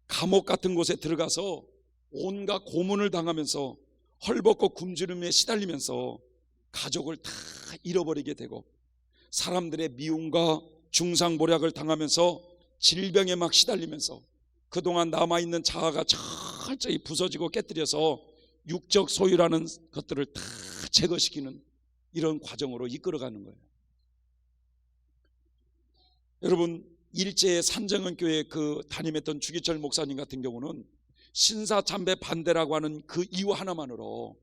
감옥 같은 곳에 들어가서 온갖 고문을 당하면서 헐벗고 굶주림에 시달리면서 가족을 다 잃어버리게 되고, 사람들의 미움과 중상모략을 당하면서 질병에 막 시달리면서 그동안 남아있는 자아가 철저히 부서지고 깨뜨려서 육적 소유라는 것들을 다 제거시키는 이런 과정으로 이끌어가는 거예요. 여러분, 일제의 산정은교회 그 담임했던 주기철 목사님 같은 경우는 신사참배 반대라고 하는 그 이유 하나만으로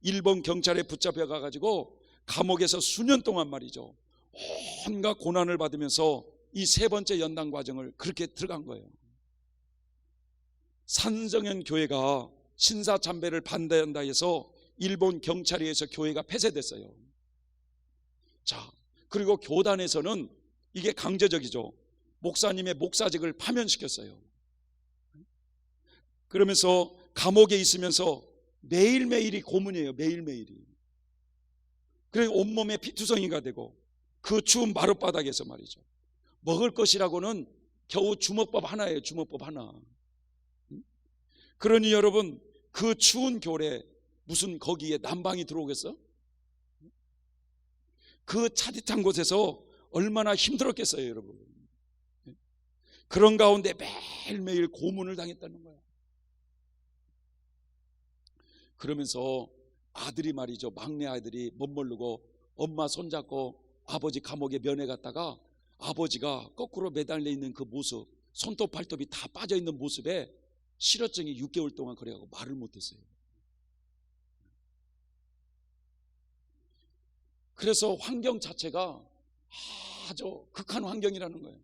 일본 경찰에 붙잡혀 가가지고 감옥에서 수년 동안 말이죠, 온갖 고난을 받으면서 이 세 번째 연단 과정을 그렇게 들어간 거예요. 산정현 교회가 신사참배를 반대한다 해서 일본 경찰에 의해서 교회가 폐쇄됐어요. 자, 그리고 교단에서는 이게 강제적이죠. 목사님의 목사직을 파면시켰어요. 그러면서 감옥에 있으면서 매일매일이 고문이에요. 매일매일이. 그래서 온몸에 피투성이가 되고 그 추운 마룻바닥에서 말이죠, 먹을 것이라고는 겨우 주먹밥 하나예요. 주먹밥 하나. 그러니 여러분, 그 추운 겨울에 무슨 거기에 난방이 들어오겠어? 그 차디찬 곳에서 얼마나 힘들었겠어요, 여러분. 그런 가운데 매일매일 고문을 당했다는 거예요. 그러면서 아들이 말이죠, 막내 아들이 멋모르고 엄마 손잡고 아버지 감옥에 면회 갔다가 아버지가 거꾸로 매달려 있는 그 모습, 손톱 발톱이 다 빠져 있는 모습에 실어증이 6개월 동안 그래가지고 말을 못했어요. 그래서 환경 자체가 아주 극한 환경이라는 거예요.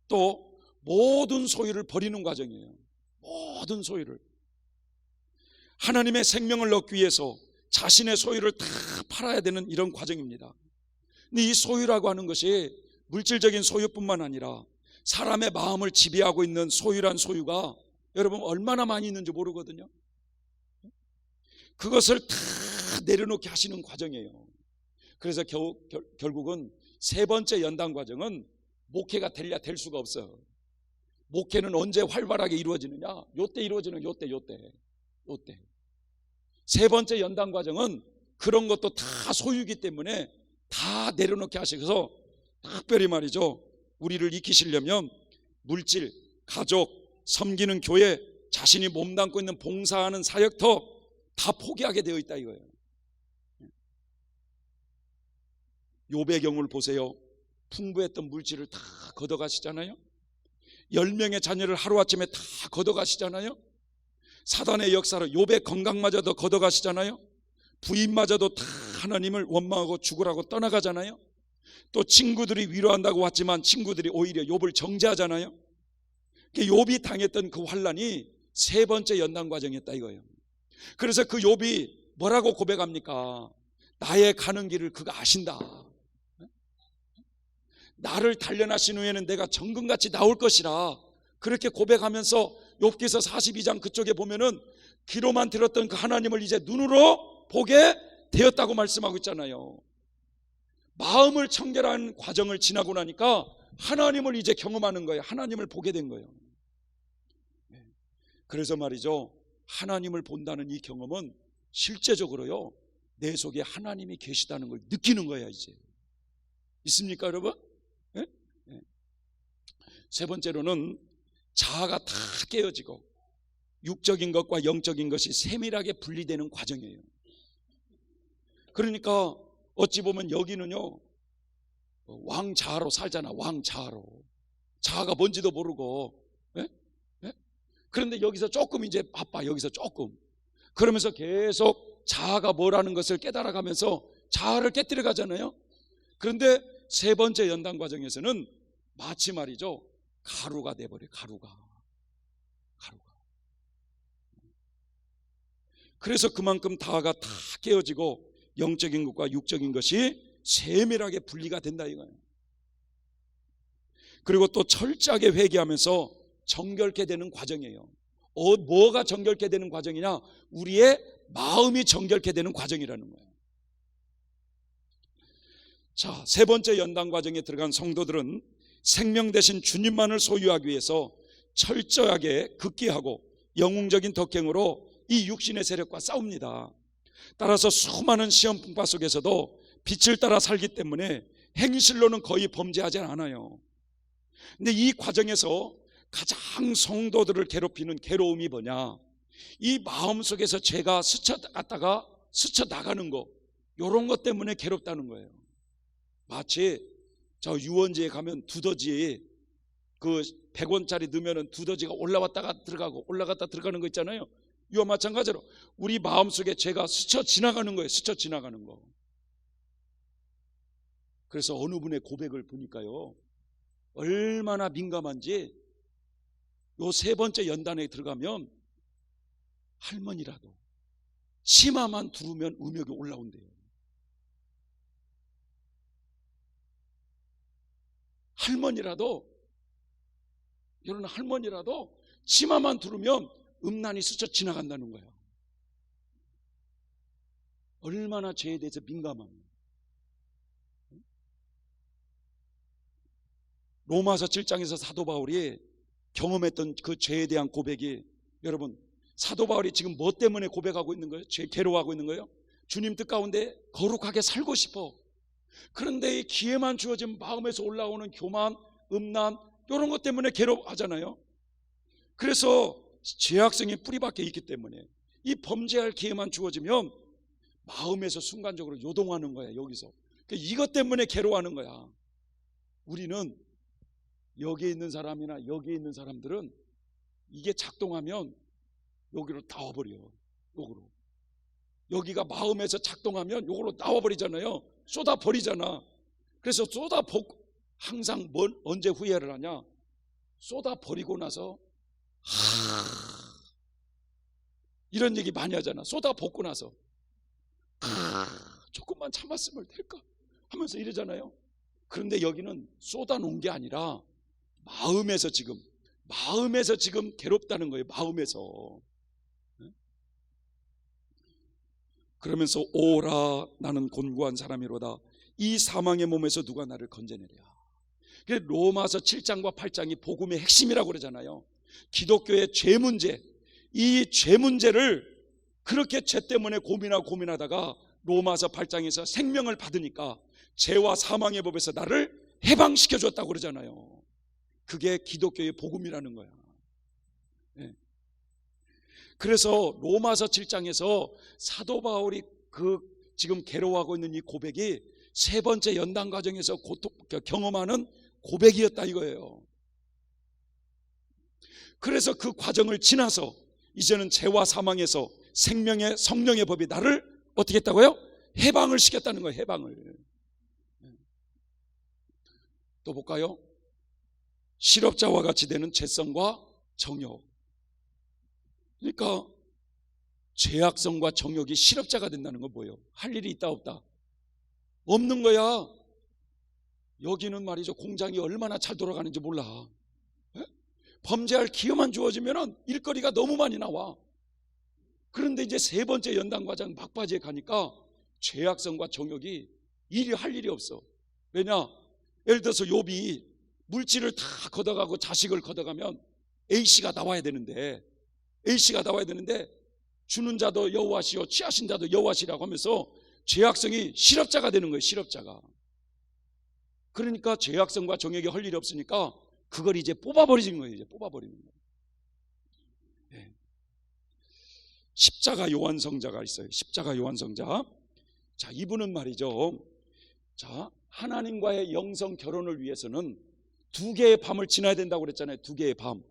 또 모든 소유를 버리는 과정이에요. 모든 소유를. 하나님의 생명을 얻기 위해서 자신의 소유를 다 팔아야 되는 이런 과정입니다. 근데 이 소유라고 하는 것이 물질적인 소유뿐만 아니라 사람의 마음을 지배하고 있는 소유란 소유가 여러분 얼마나 많이 있는지 모르거든요. 그것을 다 내려놓게 하시는 과정이에요. 그래서 결국은 세 번째 연단 과정은 목회가 되려 될 수가 없어요. 목회는 언제 활발하게 이루어지느냐? 요때 이루어지는 요때. 세 번째 연단 과정은 그런 것도 다 소유이기 때문에 다 내려놓게 하셔서 특별히 말이죠, 우리를 익히시려면 물질, 가족, 섬기는 교회, 자신이 몸담고 있는 봉사하는 사역터 다 포기하게 되어 있다 이거예요. 욥의 경우를 보세요. 풍부했던 물질을 다 걷어가시잖아요. 10명의 자녀를 하루아침에 다 걷어가시잖아요. 사단의 역사로 욥의 건강마저도 걷어가시잖아요. 부인마저도 다 하나님을 원망하고 죽으라고 떠나가잖아요. 또 친구들이 위로한다고 왔지만 친구들이 오히려 욥을 정죄하잖아요. 욥이 당했던 그 환난이 세 번째 연단 과정이었다 이거예요. 그래서 그 욥이 뭐라고 고백합니까? 나의 가는 길을 그가 아신다. 나를 단련하신 후에는 내가 정금같이 나올 것이라 그렇게 고백하면서 욥기서 42장 그쪽에 보면은 귀로만 들었던 그 하나님을 이제 눈으로 보게 되었다고 말씀하고 있잖아요. 마음을 청결한 과정을 지나고 나니까 하나님을 이제 경험하는 거예요. 하나님을 보게 된 거예요. 그래서 말이죠, 하나님을 본다는 이 경험은 실제적으로요, 내 속에 하나님이 계시다는 걸 느끼는 거야. 이제 있습니까 여러분? 예? 예. 세 번째로는 자아가 다 깨어지고 육적인 것과 영적인 것이 세밀하게 분리되는 과정이에요. 그러니까 어찌 보면 여기는요, 왕자아로 살잖아. 왕자아로. 자아가 뭔지도 모르고. 예? 예? 그런데 여기서 조금 이제 바빠. 여기서 조금. 그러면서 계속 자아가 뭐라는 것을 깨달아가면서 자아를 깨뜨려 가잖아요. 그런데 세 번째 연단 과정에서는 마치 말이죠, 가루가 돼버려요. 가루가. 그래서 그만큼 다가 다 깨어지고 영적인 것과 육적인 것이 세밀하게 분리가 된다 이거예요. 그리고 또 철저하게 회개하면서 정결케 되는 과정이에요. 뭐가 정결케 되는 과정이냐? 우리의 마음이 정결케 되는 과정이라는 거예요. 자, 세 번째 연단 과정에 들어간 성도들은 생명 대신 주님만을 소유하기 위해서 철저하게 극기하고 영웅적인 덕행으로 이 육신의 세력과 싸웁니다. 따라서 수많은 시험 풍파 속에서도 빛을 따라 살기 때문에 행실로는 거의 범죄하지 않아요. 근데 이 과정에서 가장 성도들을 괴롭히는 괴로움이 뭐냐? 이 마음속에서 죄가 스쳐갔다가 스쳐나가는 거, 이런 것 때문에 괴롭다는 거예요. 마치 저 유원지에 가면 두더지, 그 100원짜리 넣으면 두더지가 올라왔다가 들어가고 올라갔다 들어가는 거 있잖아요. 이와 마찬가지로 우리 마음속에 죄가 스쳐 지나가는 거예요. 스쳐 지나가는 거. 그래서 어느 분의 고백을 보니까요, 얼마나 민감한지 요 세 번째 연단에 들어가면 할머니라도 치마만 두르면 음욕이 올라온대요. 할머니라도, 이런 할머니라도 치마만 두르면 음란이 스쳐 지나간다는 거예요. 얼마나 죄에 대해서 민감하면. 로마서 7장에서 사도 바울이 경험했던 그 죄에 대한 고백이, 여러분, 사도 바울이 지금 뭐 때문에 고백하고 있는 거예요? 죄 괴로워하고 있는 거예요? 주님 뜻 가운데 거룩하게 살고 싶어. 그런데 이 기회만 주어진 마음에서 올라오는 교만, 음란, 이런 것 때문에 괴로워하잖아요. 그래서 죄악성이 뿌리박혀 있기 때문에 이 범죄할 기회만 주어지면 마음에서 순간적으로 요동하는 거야. 여기서 이것 때문에 괴로워하는 거야. 우리는 여기에 있는 사람이나 여기에 있는 사람들은 이게 작동하면 여기로 나와버려요. 여기로. 여기가 마음에서 작동하면 여기로 나와버리잖아요. 쏟아버리잖아. 그래서 항상 언제 후회를 하냐? 쏟아버리고 나서 이런 얘기 많이 하잖아. 쏟아붓고 나서 조금만 참았으면 될까 하면서 이러잖아요. 그런데 여기는 쏟아놓은 게 아니라 마음에서 지금 괴롭다는 거예요. 마음에서. 그러면서 오라, 나는 곤고한 사람이로다. 이 사망의 몸에서 누가 나를 건져내랴. 로마서 7장과 8장이 복음의 핵심이라고 그러잖아요. 기독교의 죄 문제, 이 죄 문제를 그렇게 죄 때문에 고민하다가 로마서 8장에서 생명을 받으니까 죄와 사망의 법에서 나를 해방시켜 줬다고 그러잖아요. 그게 기독교의 복음이라는 거야. 네. 그래서 로마서 7장에서 사도 바울이 지금 괴로워하고 있는 이 고백이 세 번째 연단 과정에서 경험하는 고백이었다 이거예요. 그래서 그 과정을 지나서 이제는 죄와 사망에서 생명의 성령의 법이 나를 어떻게 했다고요? 해방을 시켰다는 거예요. 해방을. 또 볼까요? 실업자와 같이 되는 죄성과 정욕. 그러니까 죄악성과 정욕이 실업자가 된다는 건 뭐예요? 할 일이 있다 없다? 없는 거야. 여기는 말이죠, 공장이 얼마나 잘 돌아가는지 몰라. 범죄할 기회만 주어지면 일거리가 너무 많이 나와. 그런데 이제 세 번째 연단 과정 막바지에 가니까 죄악성과 정욕이 일이 할 일이 없어. 왜냐? 예를 들어서 욥이 물질을 다 걷어가고 자식을 걷어가면 A씨가 나와야 되는데 주는 자도 여호와시요 취하신 자도 여호와시라고 하면서 죄악성이 실업자가 되는 거예요. 실업자가. 그러니까 죄악성과 정욕이 할 일이 없으니까 그걸 이제 뽑아버리는 거예요. 이제 뽑아버리는 거예요. 네. 십자가 요한성자가 있어요. 십자가 요한성자. 자, 이분은 말이죠. 자, 하나님과의 영성 결혼을 위해서는 두 개의 밤을 지나야 된다고 그랬잖아요. 두 개의 밤.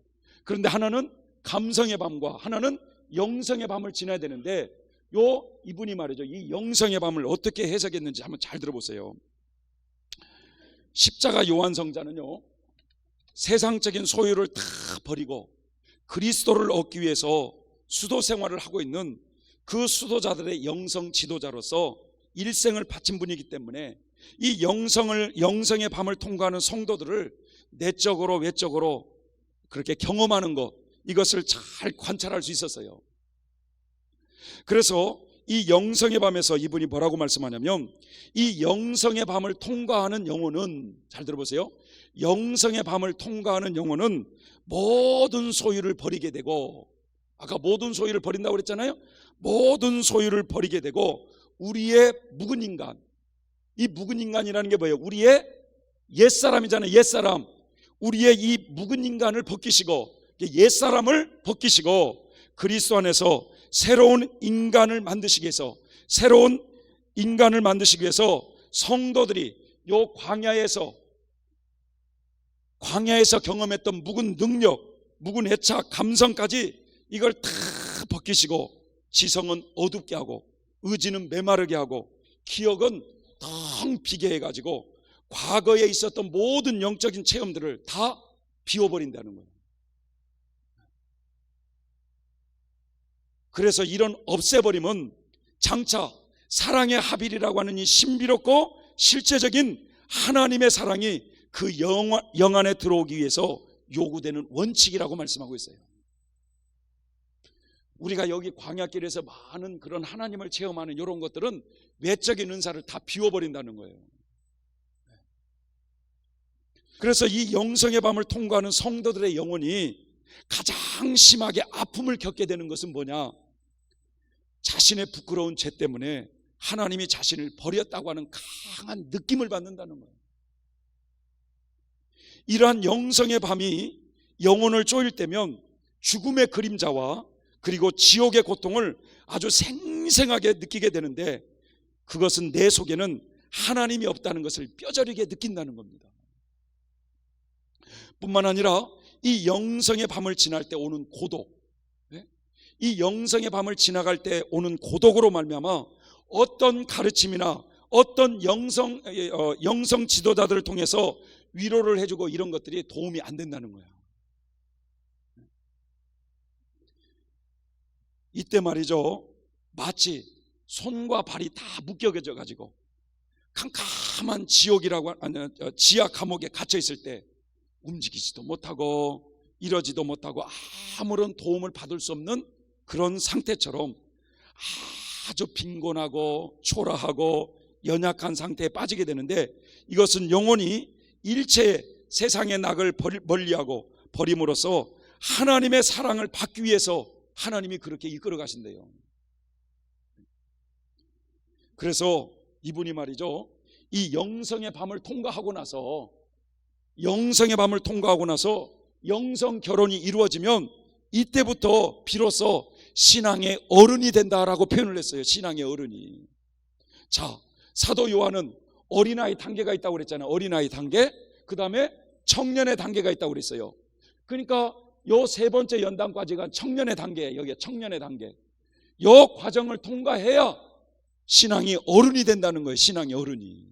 그런데 하나는 감성의 밤과 하나는 영성의 밤을 지나야 되는데 이분이 말이죠. 이 영성의 밤을 어떻게 해석했는지 한번 잘 들어보세요. 십자가 요한성자는요, 세상적인 소유를 다 버리고 그리스도를 얻기 위해서 수도 생활을 하고 있는 그 수도자들의 영성 지도자로서 일생을 바친 분이기 때문에 이 영성의 밤을 통과하는 성도들을 내적으로 외적으로 그렇게 경험하는 것, 이것을 잘 관찰할 수 있었어요. 그래서 이 영성의 밤에서 이분이 뭐라고 말씀하냐면, 이 영성의 밤을 통과하는 영혼은, 잘 들어보세요, 영성의 밤을 통과하는 영혼은 모든 소유를 버리게 되고, 아까 모든 소유를 버린다고 그랬잖아요. 모든 소유를 버리게 되고 우리의 묵은 인간, 이 묵은 인간이라는 게 뭐예요? 우리의 옛사람이잖아요. 옛사람. 우리의 이 묵은 인간을 벗기시고, 옛사람을 벗기시고 그리스도 안에서 새로운 인간을 만드시기 위해서, 새로운 인간을 만드시기 위해서 성도들이 요 광야에서 경험했던 묵은 능력, 묵은 애착, 감성까지 이걸 다 벗기시고 지성은 어둡게 하고 의지는 메마르게 하고 기억은 텅 비게 해가지고 과거에 있었던 모든 영적인 체험들을 다 비워버린다는 거예요. 그래서 이런 없애버림은 장차 사랑의 합일이라고 하는 이 신비롭고 실제적인 하나님의 사랑이 그 영 안에 들어오기 위해서 요구되는 원칙이라고 말씀하고 있어요. 우리가 여기 광야길에서 많은 그런 하나님을 체험하는 이런 것들은 외적인 은사를 다 비워버린다는 거예요. 그래서 이 영성의 밤을 통과하는 성도들의 영혼이 가장 심하게 아픔을 겪게 되는 것은 뭐냐? 자신의 부끄러운 죄 때문에 하나님이 자신을 버렸다고 하는 강한 느낌을 받는다는 거예요. 이러한 영성의 밤이 영혼을 쪼일 때면 죽음의 그림자와 그리고 지옥의 고통을 아주 생생하게 느끼게 되는데, 그것은 내 속에는 하나님이 없다는 것을 뼈저리게 느낀다는 겁니다. 뿐만 아니라 이 영성의 밤을 지날 때 오는 고독, 이 영성의 밤을 지나갈 때 오는 고독으로 말미암아 어떤 가르침이나 어떤 영성 지도자들을 통해서 위로를 해주고 이런 것들이 도움이 안 된다는 거예요. 이때 말이죠, 마치 손과 발이 다 묶여져 가지고 캄캄한 지하 감옥에 갇혀 있을 때 움직이지도 못하고 이러지도 못하고 아무런 도움을 받을 수 없는 그런 상태처럼 아주 빈곤하고 초라하고 연약한 상태에 빠지게 되는데, 이것은 영혼이 일체 세상의 낙을 멀리하고 버림으로써 하나님의 사랑을 받기 위해서 하나님이 그렇게 이끌어 가신대요. 그래서 이분이 말이죠, 이 영성의 밤을 통과하고 나서 영성 결혼이 이루어지면 이때부터 비로소 신앙의 어른이 된다라고 표현을 했어요. 신앙의 어른이. 자, 사도 요한은 어린아이 단계가 있다고 그랬잖아요. 어린아이 단계, 그 다음에 청년의 단계가 있다고 그랬어요. 그러니까 요 세 번째 연단까지가 청년의 단계예요. 여기에 청년의 단계. 요 과정을 통과해야 신앙이 어른이 된다는 거예요. 신앙의 어른이.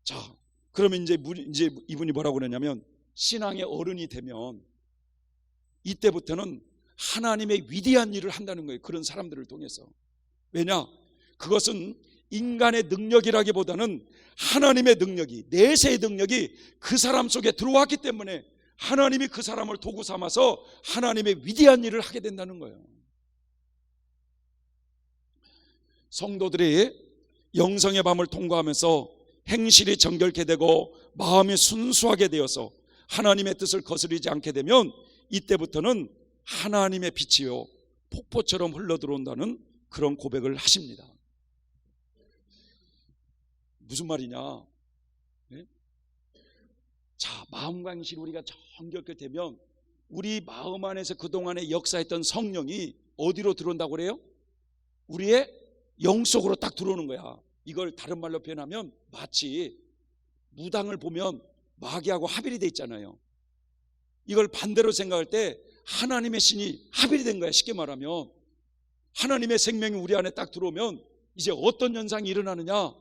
자, 그러면 이제 이분이 뭐라고 그러냐면, 신앙의 어른이 되면 이때부터는 하나님의 위대한 일을 한다는 거예요. 그런 사람들을 통해서. 왜냐? 그것은 인간의 능력이라기보다는 하나님의 능력이, 내세의 능력이 그 사람 속에 들어왔기 때문에 하나님이 그 사람을 도구 삼아서 하나님의 위대한 일을 하게 된다는 거예요. 성도들이 영성의 밤을 통과하면서 행실이 정결케 되고 마음이 순수하게 되어서 하나님의 뜻을 거스르지 않게 되면 이때부터는 하나님의 빛이요 폭포처럼 흘러들어온다는 그런 고백을 하십니다. 무슨 말이냐? 네? 자, 마음과 행실이 우리가 정결케 되면 우리 마음 안에서 그동안에 역사했던 성령이 어디로 들어온다고 그래요? 우리의 영 속으로 딱 들어오는 거야. 이걸 다른 말로 표현하면 마치 무당을 보면 마귀하고 합일이 돼 있잖아요. 이걸 반대로 생각할 때 하나님의 신이 합일이 된 거야. 쉽게 말하면 하나님의 생명이 우리 안에 딱 들어오면 이제 어떤 현상이 일어나느냐?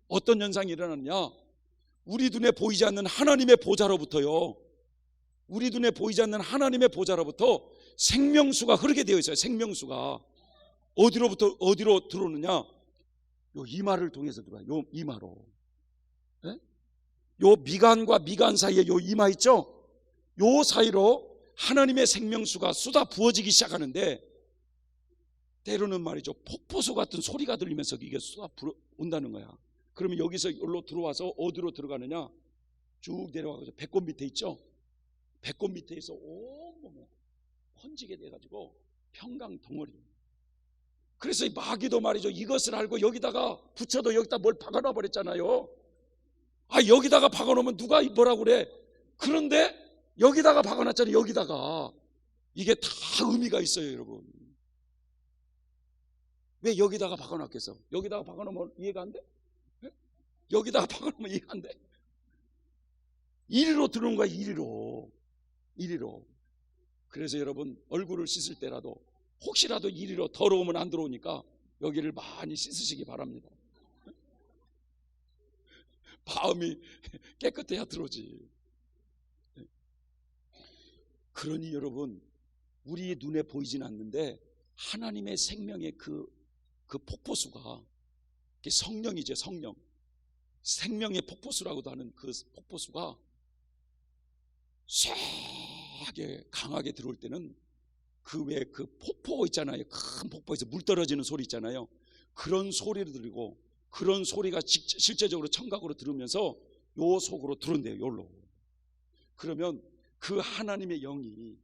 어떤 현상이 일어나느냐? 우리 눈에 보이지 않는 하나님의 보좌로부터요, 우리 눈에 보이지 않는 하나님의 보좌로부터 생명수가 흐르게 되어 있어요. 생명수가 어디로 들어오느냐? 요 이마를 통해서 들어와요. 요 이마로. 네? 요 미간과 미간 사이에 요 이마 있죠? 요 사이로 하나님의 생명수가 쏟아 부어지기 시작하는데, 때로는 말이죠, 폭포수 같은 소리가 들리면서 이게 쏟아 온다는 거야. 그러면 여기서 여기로 들어와서 어디로 들어가느냐? 쭉 내려가서 배꼽 밑에 있죠? 배꼽 밑에서 온몸에 번지게 돼가지고 평강 덩어리. 그래서 이 마귀도 말이죠, 이것을 알고 여기다가 붙여도 여기다 뭘 박아놔 버렸잖아요. 아, 여기다가 박아놓으면 누가 뭐라고 그래? 그런데 여기다가 박아놨잖아요. 여기다가. 이게 다 의미가 있어요, 여러분. 왜 여기다가 박아놨겠어? 여기다가 박아놓으면 이해가 안 돼? 여기다가 박아놓으면 이해가 안 돼? 이리로 들어온 거야. 이리로. 그래서 여러분, 얼굴을 씻을 때라도 혹시라도 이리로 더러우면 안 들어오니까 여기를 많이 씻으시기 바랍니다. 마음이 깨끗해야 들어오지. 그러니 여러분, 우리 눈에 보이진 않는데 하나님의 생명의 그 폭포수가 성령이죠. 성령, 생명의 폭포수라고도 하는 그 폭포수가 쇠하게 강하게 들어올 때는 그 외에 그 폭포 있잖아요. 큰 폭포에서 물 떨어지는 소리 있잖아요. 그런 소리를 들리고, 그런 소리가 실제적으로 청각으로 들으면서 요 속으로 들어온대요. 요로. 그러면 그 하나님의 영이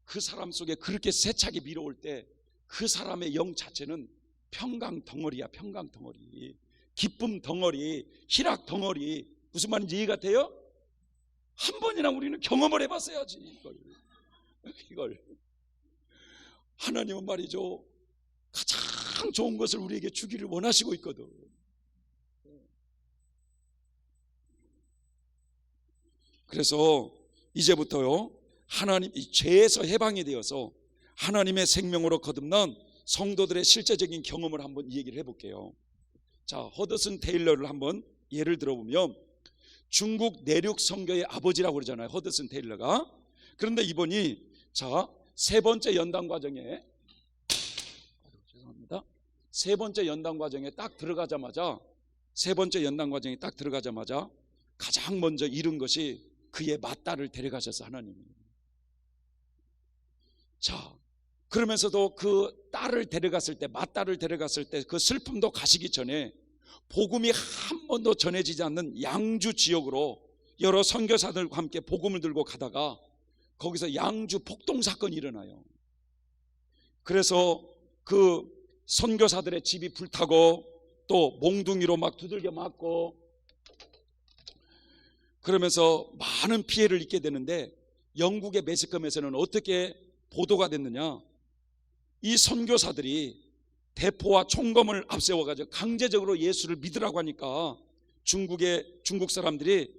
그 사람 속에 그렇게 세차게 밀어올 때 그 사람의 영 자체는 평강 덩어리야. 평강 덩어리, 기쁨 덩어리, 희락 덩어리. 무슨 말인지 이해가 돼요? 한 번이나 우리는 경험을 해봤어야지. 이걸 하나님은 말이죠, 가장 좋은 것을 우리에게 주기를 원하시고 있거든. 그래서 이제부터요, 하나님 이 죄에서 해방이 되어서 하나님의 생명으로 거듭난 성도들의 실제적인 경험을 한번 얘기를 해볼게요. 자, 허드슨 테일러를 한번 예를 들어보면, 중국 내륙 선교의 아버지라고 그러잖아요, 허드슨 테일러가. 그런데 이분이 세 번째 연단 과정에 딱 들어가자마자 가장 먼저 잃은 것이 그의 맏딸을 데려가셔서 하나님이. 자, 그러면서도 그 맏딸을 데려갔을 때 그 슬픔도 가시기 전에 복음이 한 번도 전해지지 않는 양주 지역으로 여러 선교사들과 함께 복음을 들고 가다가 거기서 양주 폭동 사건이 일어나요. 그래서 그 선교사들의 집이 불타고 또 몽둥이로 막 두들겨 맞고 그러면서 많은 피해를 입게 되는데, 영국의 매스컴에서는 어떻게 보도가 됐느냐? 이 선교사들이 대포와 총검을 앞세워가지고 강제적으로 예수를 믿으라고 하니까 중국 사람들이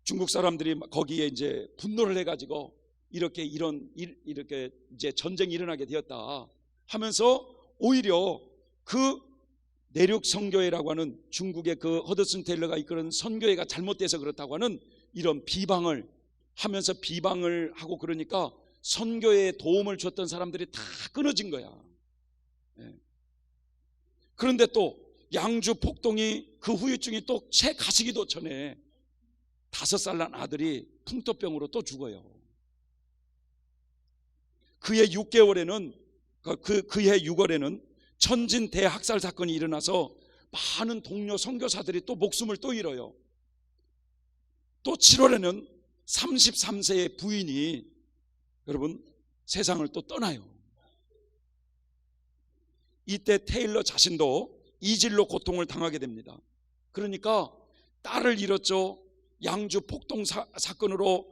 중국 사람들이 거기에 이제 분노를 해가지고 이렇게 이제 전쟁이 일어나게 되었다 하면서 오히려 그 내륙 선교회라고 하는 중국의 그 허드슨 테일러가 이끄는 선교회가 잘못돼서 그렇다고 하는 이런 비방을 하면서 비방을 하고, 그러니까 선교에 도움을 줬던 사람들이 다 끊어진 거야. 그런데 또 양주 폭동이 그 후유증이 또 채 가시기도 전에 5살 난 아들이 풍토병으로 또 죽어요. 그해 6개월에는 그해 6월에는 천진 대학살 사건이 일어나서 많은 동료 선교사들이 또 목숨을 또 잃어요. 또 7월에는 33세의 부인이 여러분 세상을 또 떠나요. 이때 테일러 자신도 이질로 고통을 당하게 됩니다. 그러니까 딸을 잃었죠. 양주 폭동 사건으로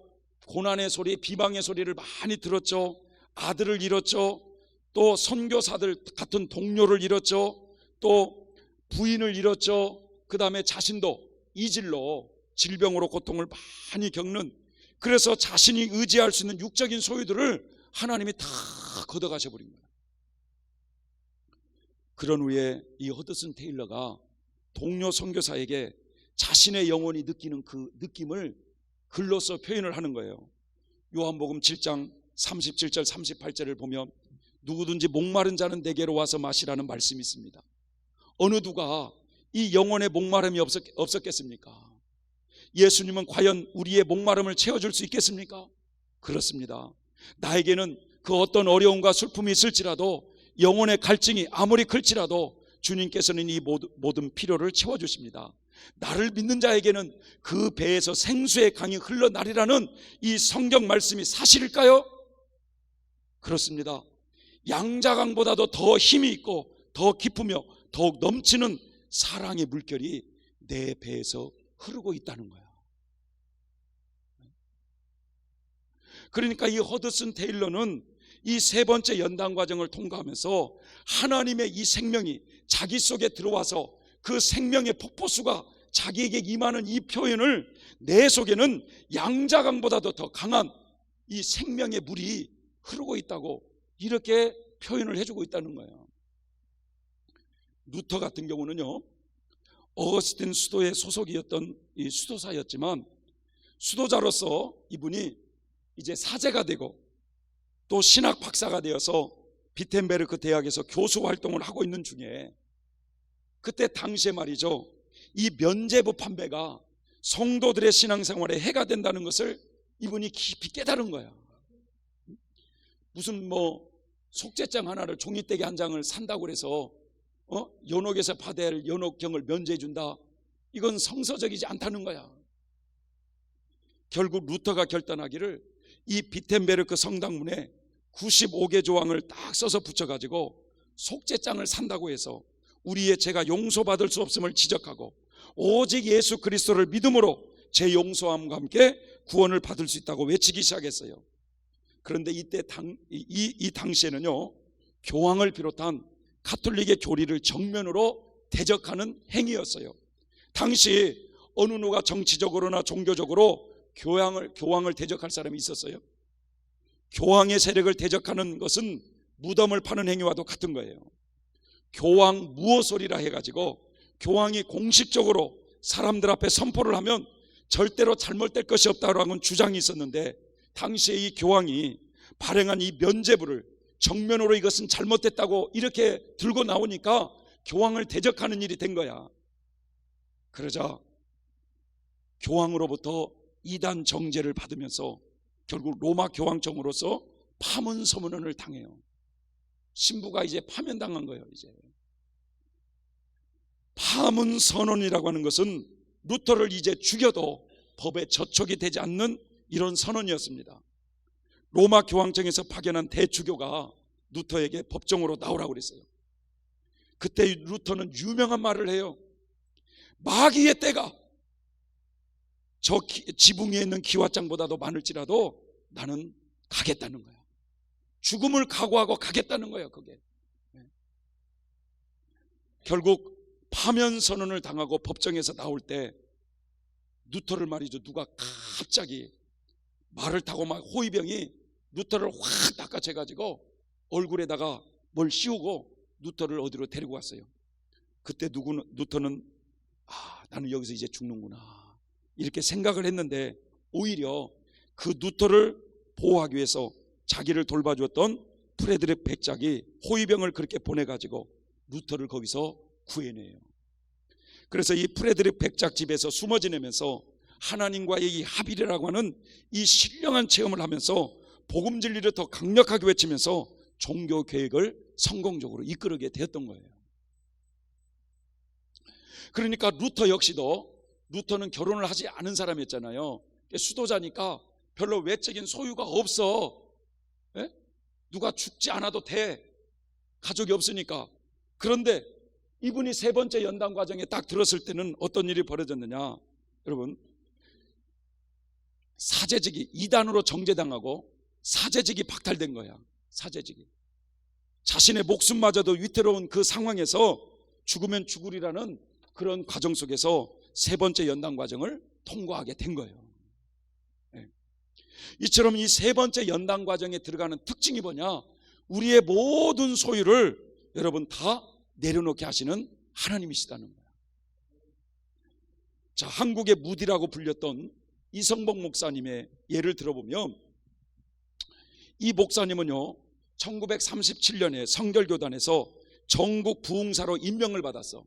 고난의 소리, 비방의 소리를 많이 들었죠. 아들을 잃었죠. 또 선교사들 같은 동료를 잃었죠. 또 부인을 잃었죠. 그 다음에 자신도 이질로 질병으로 고통을 많이 겪는, 그래서 자신이 의지할 수 있는 육적인 소유들을 하나님이 다 걷어가셔 버린 거예요. 그런 후에 이 허드슨 테일러가 동료 선교사에게 자신의 영혼이 느끼는 그 느낌을 글로써 표현을 하는 거예요. 요한복음 7장 37절 38절을 보면 누구든지 목마른 자는 내게로 와서 마시라는 말씀이 있습니다. 어느 누가 이 영혼의 목마름이 없었겠습니까? 예수님은 과연 우리의 목마름을 채워줄 수 있겠습니까? 그렇습니다. 나에게는 그 어떤 어려움과 슬픔이 있을지라도, 영혼의 갈증이 아무리 클지라도 주님께서는 이 모든 필요를 채워주십니다. 나를 믿는 자에게는 그 배에서 생수의 강이 흘러나리라는 이 성경 말씀이 사실일까요? 그렇습니다. 양자강보다도 더 힘이 있고 더 깊으며 더욱 넘치는 사랑의 물결이 내 배에서 흐르고 있다는 거야. 그러니까 이 허드슨 테일러는 이 3번째 연단 과정을 통과하면서 하나님의 이 생명이 자기 속에 들어와서 그 생명의 폭포수가 자기에게 임하는 이 표현을, 내 속에는 양자강보다도 더 강한 이 생명의 물이 흐르고 있다고 이렇게 표현을 해주고 있다는 거예요. 루터 같은 경우는요, 어거스틴 수도의 소속이었던 이 수도사였지만, 수도자로서 이분이 이제 사제가 되고 또 신학 박사가 되어서 비텐베르크 대학에서 교수 활동을 하고 있는 중에, 그때 당시에 말이죠, 이 면죄부 판매가 성도들의 신앙생활에 해가 된다는 것을 이분이 깊이 깨달은 거야. 무슨 속죄장 하나를, 종이떼기 한 장을 산다고 해서 연옥에서 받아야 할 연옥경을 면제해 준다, 이건 성서적이지 않다는 거야. 결국 루터가 결단하기를 이 비텐베르크 성당문에 95개 조항을 딱 써서 붙여가지고 속죄장을 산다고 해서 우리의 죄가 용서받을 수 없음을 지적하고 오직 예수 그리스도를 믿음으로 제 용서함과 함께 구원을 받을 수 있다고 외치기 시작했어요. 그런데 이때 이 당시에는요, 교황을 비롯한 가톨릭의 교리를 정면으로 대적하는 행위였어요. 당시 어느 누가 정치적으로나 종교적으로 교황을 대적할 사람이 있었어요? 교황의 세력을 대적하는 것은 무덤을 파는 행위와도 같은 거예요. 교황 무엇소리라 해가지고 교황이 공식적으로 사람들 앞에 선포를 하면 절대로 잘못될 것이 없다라는 주장이 있었는데, 당시에 이 교황이 발행한 이 면죄부를 정면으로 이것은 잘못됐다고 이렇게 들고 나오니까 교황을 대적하는 일이 된 거야. 그러자 교황으로부터 이단 정죄를 받으면서 결국 로마 교황청으로서 파문 서문을 당해요. 신부가 이제 파면당한 거예요. 이제 파문 선언이라고 하는 것은 루터를 이제 죽여도 법에 저촉이 되지 않는 이런 선언이었습니다. 로마 교황청에서 파견한 대주교가 루터에게 법정으로 나오라고 그랬어요. 그때 루터는 유명한 말을 해요. 마귀의 때가 저 지붕 위에 있는 기와장보다도 많을지라도 나는 가겠다는 거야. 죽음을 각오하고 가겠다는 거야. 그게 결국 파면 선언을 당하고 법정에서 나올 때 루터를 말이죠, 누가 갑자기 말을 타고 막 호위병이 루터를 확 낚아채가지고 얼굴에다가 뭘 씌우고 루터를 어디로 데리고 갔어요. 그때 루터는 나는 여기서 이제 죽는구나 이렇게 생각을 했는데, 오히려 그 루터를 보호하기 위해서 자기를 돌봐주었던 프레드릭 백작이 호위병을 그렇게 보내가지고 루터를 거기서 구해내요. 그래서 이 프레드릭 백작 집에서 숨어 지내면서 하나님과의 이 합일이라고 하는 이 신령한 체험을 하면서 복음 진리를 더 강력하게 외치면서 종교 계획을 성공적으로 이끌게 되었던 거예요. 그러니까 루터 역시도, 루터는 결혼을 하지 않은 사람이었잖아요. 수도자니까 별로 외적인 소유가 없어. 에? 누가 죽지 않아도 돼. 가족이 없으니까. 그런데 이분이 세 번째 연단 과정에 딱 들었을 때는 어떤 일이 벌어졌느냐, 여러분, 사제직이 이단으로 정죄당하고 사제직이 박탈된 거야. 사제직이 자신의 목숨마저도 위태로운 그 상황에서 죽으면 죽으리라는 그런 과정 속에서 세 번째 연단 과정을 통과하게 된 거예요. 이처럼 이 세 번째 연단 과정에 들어가는 특징이 뭐냐, 우리의 모든 소유를 여러분 다 내려놓게 하시는 하나님이시다는 거예요. 자, 한국의 무디라고 불렸던 이성복 목사님의 예를 들어보면, 이 목사님은요 1937년에 성결교단에서 전국 부흥사로 임명을 받았어.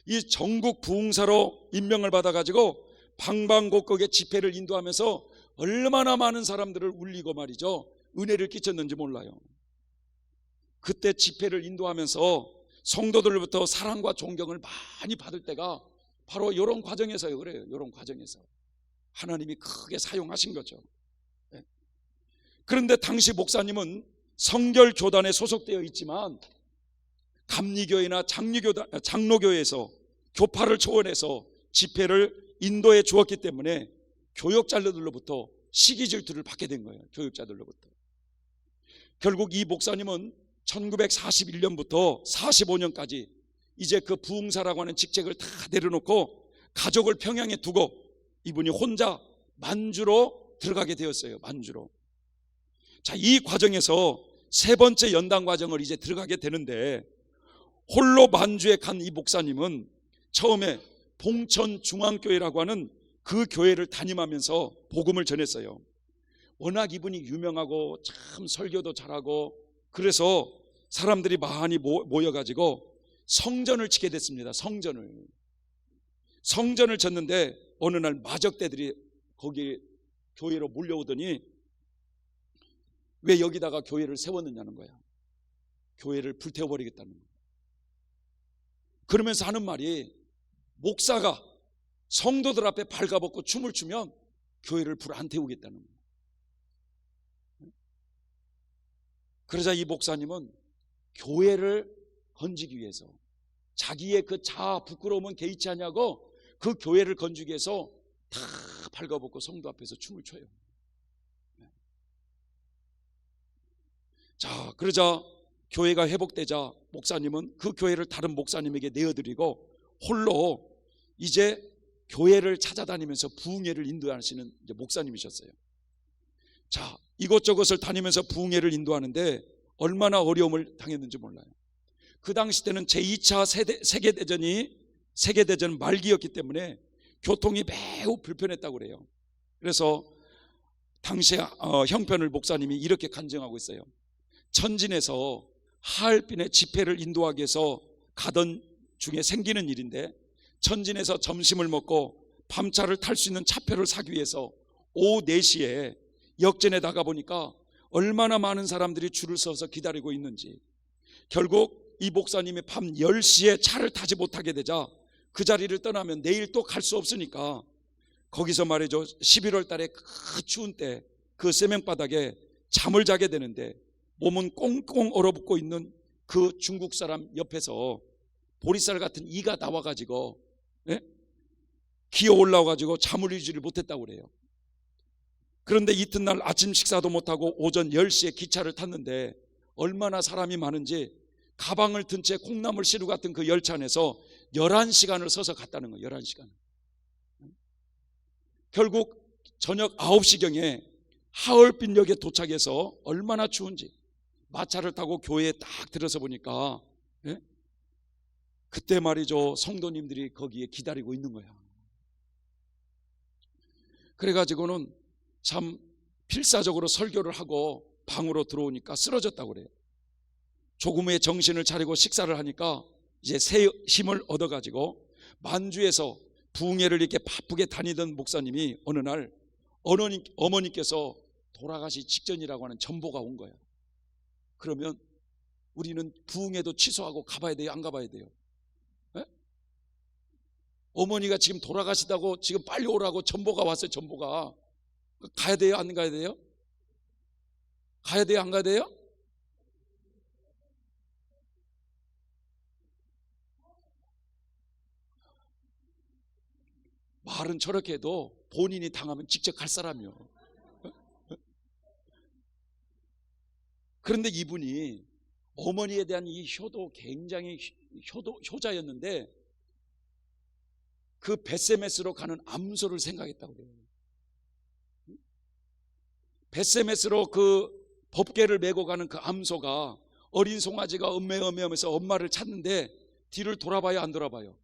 이 전국 부흥사로 임명을 받아가지고 방방곡곡의 집회를 인도하면서 얼마나 많은 사람들을 울리고 말이죠, 은혜를 끼쳤는지 몰라요. 그때 집회를 인도하면서 성도들로부터 사랑과 존경을 많이 받을 때가 바로 이런 과정에서요. 그래요. 이런 과정에서 하나님이 크게 사용하신 거죠. 그런데 당시 목사님은 성결교단에 소속되어 있지만 감리교회나 장로교회에서 교파를 초월해서 집회를 인도해 주었기 때문에 교역자들로부터 시기 질투를 받게 된 거예요. 교역자들로부터. 결국 이 목사님은 1941년부터 45년까지 이제 그 부흥사라고 하는 직책을 다 내려놓고 가족을 평양에 두고 이분이 혼자 만주로 들어가게 되었어요. 만주로. 자, 이 과정에서 세 번째 연단 과정을 이제 들어가게 되는데, 홀로 만주에 간 이 목사님은 처음에 봉천중앙교회라고 하는 그 교회를 담임하면서 복음을 전했어요. 워낙 이분이 유명하고 참 설교도 잘하고 그래서 사람들이 많이 모여가지고 성전을 치게 됐습니다. 성전을 쳤는데 어느 날 마적대들이 거기 교회로 몰려오더니 왜 여기다가 교회를 세웠느냐는 거야. 교회를 불태워버리겠다는 거야. 그러면서 하는 말이, 목사가 성도들 앞에 발가벗고 춤을 추면 교회를 불 안 태우겠다는 거예요. 그러자 이 목사님은 교회를 건지기 위해서, 자기의 그 자아 부끄러움은 개의치 않냐고 그 교회를 건지기 위해서 다 발가벗고 성도 앞에서 춤을 춰요. 자, 그러자 교회가 회복되자 목사님은 그 교회를 다른 목사님에게 내어드리고 홀로 이제 교회를 찾아다니면서 부흥회를 인도하시는 이제 목사님이셨어요. 자, 이곳저곳을 다니면서 부흥회를 인도하는데 얼마나 어려움을 당했는지 몰라요. 그 당시 때는 제2차 세계대전 말기였기 때문에 교통이 매우 불편했다고 그래요. 그래서 당시에 형편을 목사님이 이렇게 간증하고 있어요. 천진에서 하얼빈의 집회를 인도하기 위해서 가던 중에 생기는 일인데, 천진에서 점심을 먹고 밤차를 탈 수 있는 차표를 사기 위해서 오후 4시에 역전에 나가 보니까 얼마나 많은 사람들이 줄을 서서 기다리고 있는지, 결국 이 목사님이 밤 10시에 차를 타지 못하게 되자 그 자리를 떠나면 내일 또 갈 수 없으니까 거기서 말이죠, 11월 달에 그 추운 때 그 세면바닥에 잠을 자게 되는데 몸은 꽁꽁 얼어붙고 있는 그 중국 사람 옆에서 보리쌀 같은 이가 나와가지고 기어 올라와가지고 잠을 이루지를 못했다고 그래요. 그런데 이튿날 아침 식사도 못하고 오전 10시에 기차를 탔는데 얼마나 사람이 많은지 가방을 든 채 콩나물 시루 같은 그 열차 안에서 11시간을 서서 갔다는 거예요. 11시간. 결국 저녁 9시경에 하얼빈역에 도착해서 얼마나 추운지 마차를 타고 교회에 딱 들어서 보니까 그때 말이죠, 성도님들이 거기에 기다리고 있는 거야. 그래가지고는 참 필사적으로 설교를 하고 방으로 들어오니까 쓰러졌다고 그래요. 조금 후에 정신을 차리고 식사를 하니까 이제 새 힘을 얻어가지고 만주에서 부흥회를 이렇게 바쁘게 다니던 목사님이 어느 날 어머니께서 돌아가시 직전이라고 하는 전보가 온 거예요. 그러면 우리는 부흥회도 취소하고 가봐야 돼요? 안 가봐야 돼요? 에? 어머니가 지금 돌아가시다고 지금 빨리 오라고 전보가 왔어요. 전보가. 가야 돼요? 안 가야 돼요? 가야 돼요? 안 가야 돼요? 말은 저렇게 해도 본인이 당하면 직접 갈 사람이요. 그런데 이분이 어머니에 대한 이 효도 굉장히 효자였는데 그 벳세메스로 가는 암소를 생각했다고 그래요. 벳세메스로 그 법궤를 메고 가는 그 암소가 어린 송아지가 엄매엄매하면서 엄마를 찾는데 뒤를 돌아봐요? 안 돌아봐요?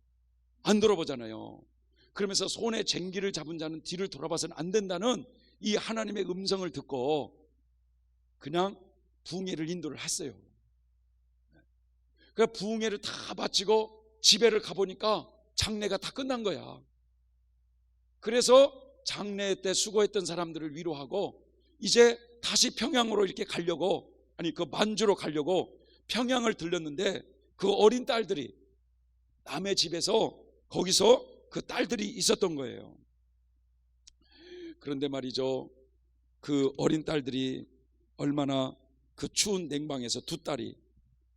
안 돌아보잖아요. 그러면서 손에 쟁기를 잡은 자는 뒤를 돌아봐서는 안 된다는 이 하나님의 음성을 듣고 그냥 부흥회를 인도를 했어요. 그러니까 부흥회를 다 마치고 집에를 가보니까 장례가 다 끝난 거야. 그래서 장례 때 수고했던 사람들을 위로하고 이제 다시 평양으로 이렇게 가려고, 아니 그 만주로 가려고 평양을 들렸는데 그 어린 딸들이 남의 집에서 거기서 그 딸들이 있었던 거예요. 그런데 말이죠, 그 어린 딸들이 얼마나 그 추운 냉방에서 두 딸이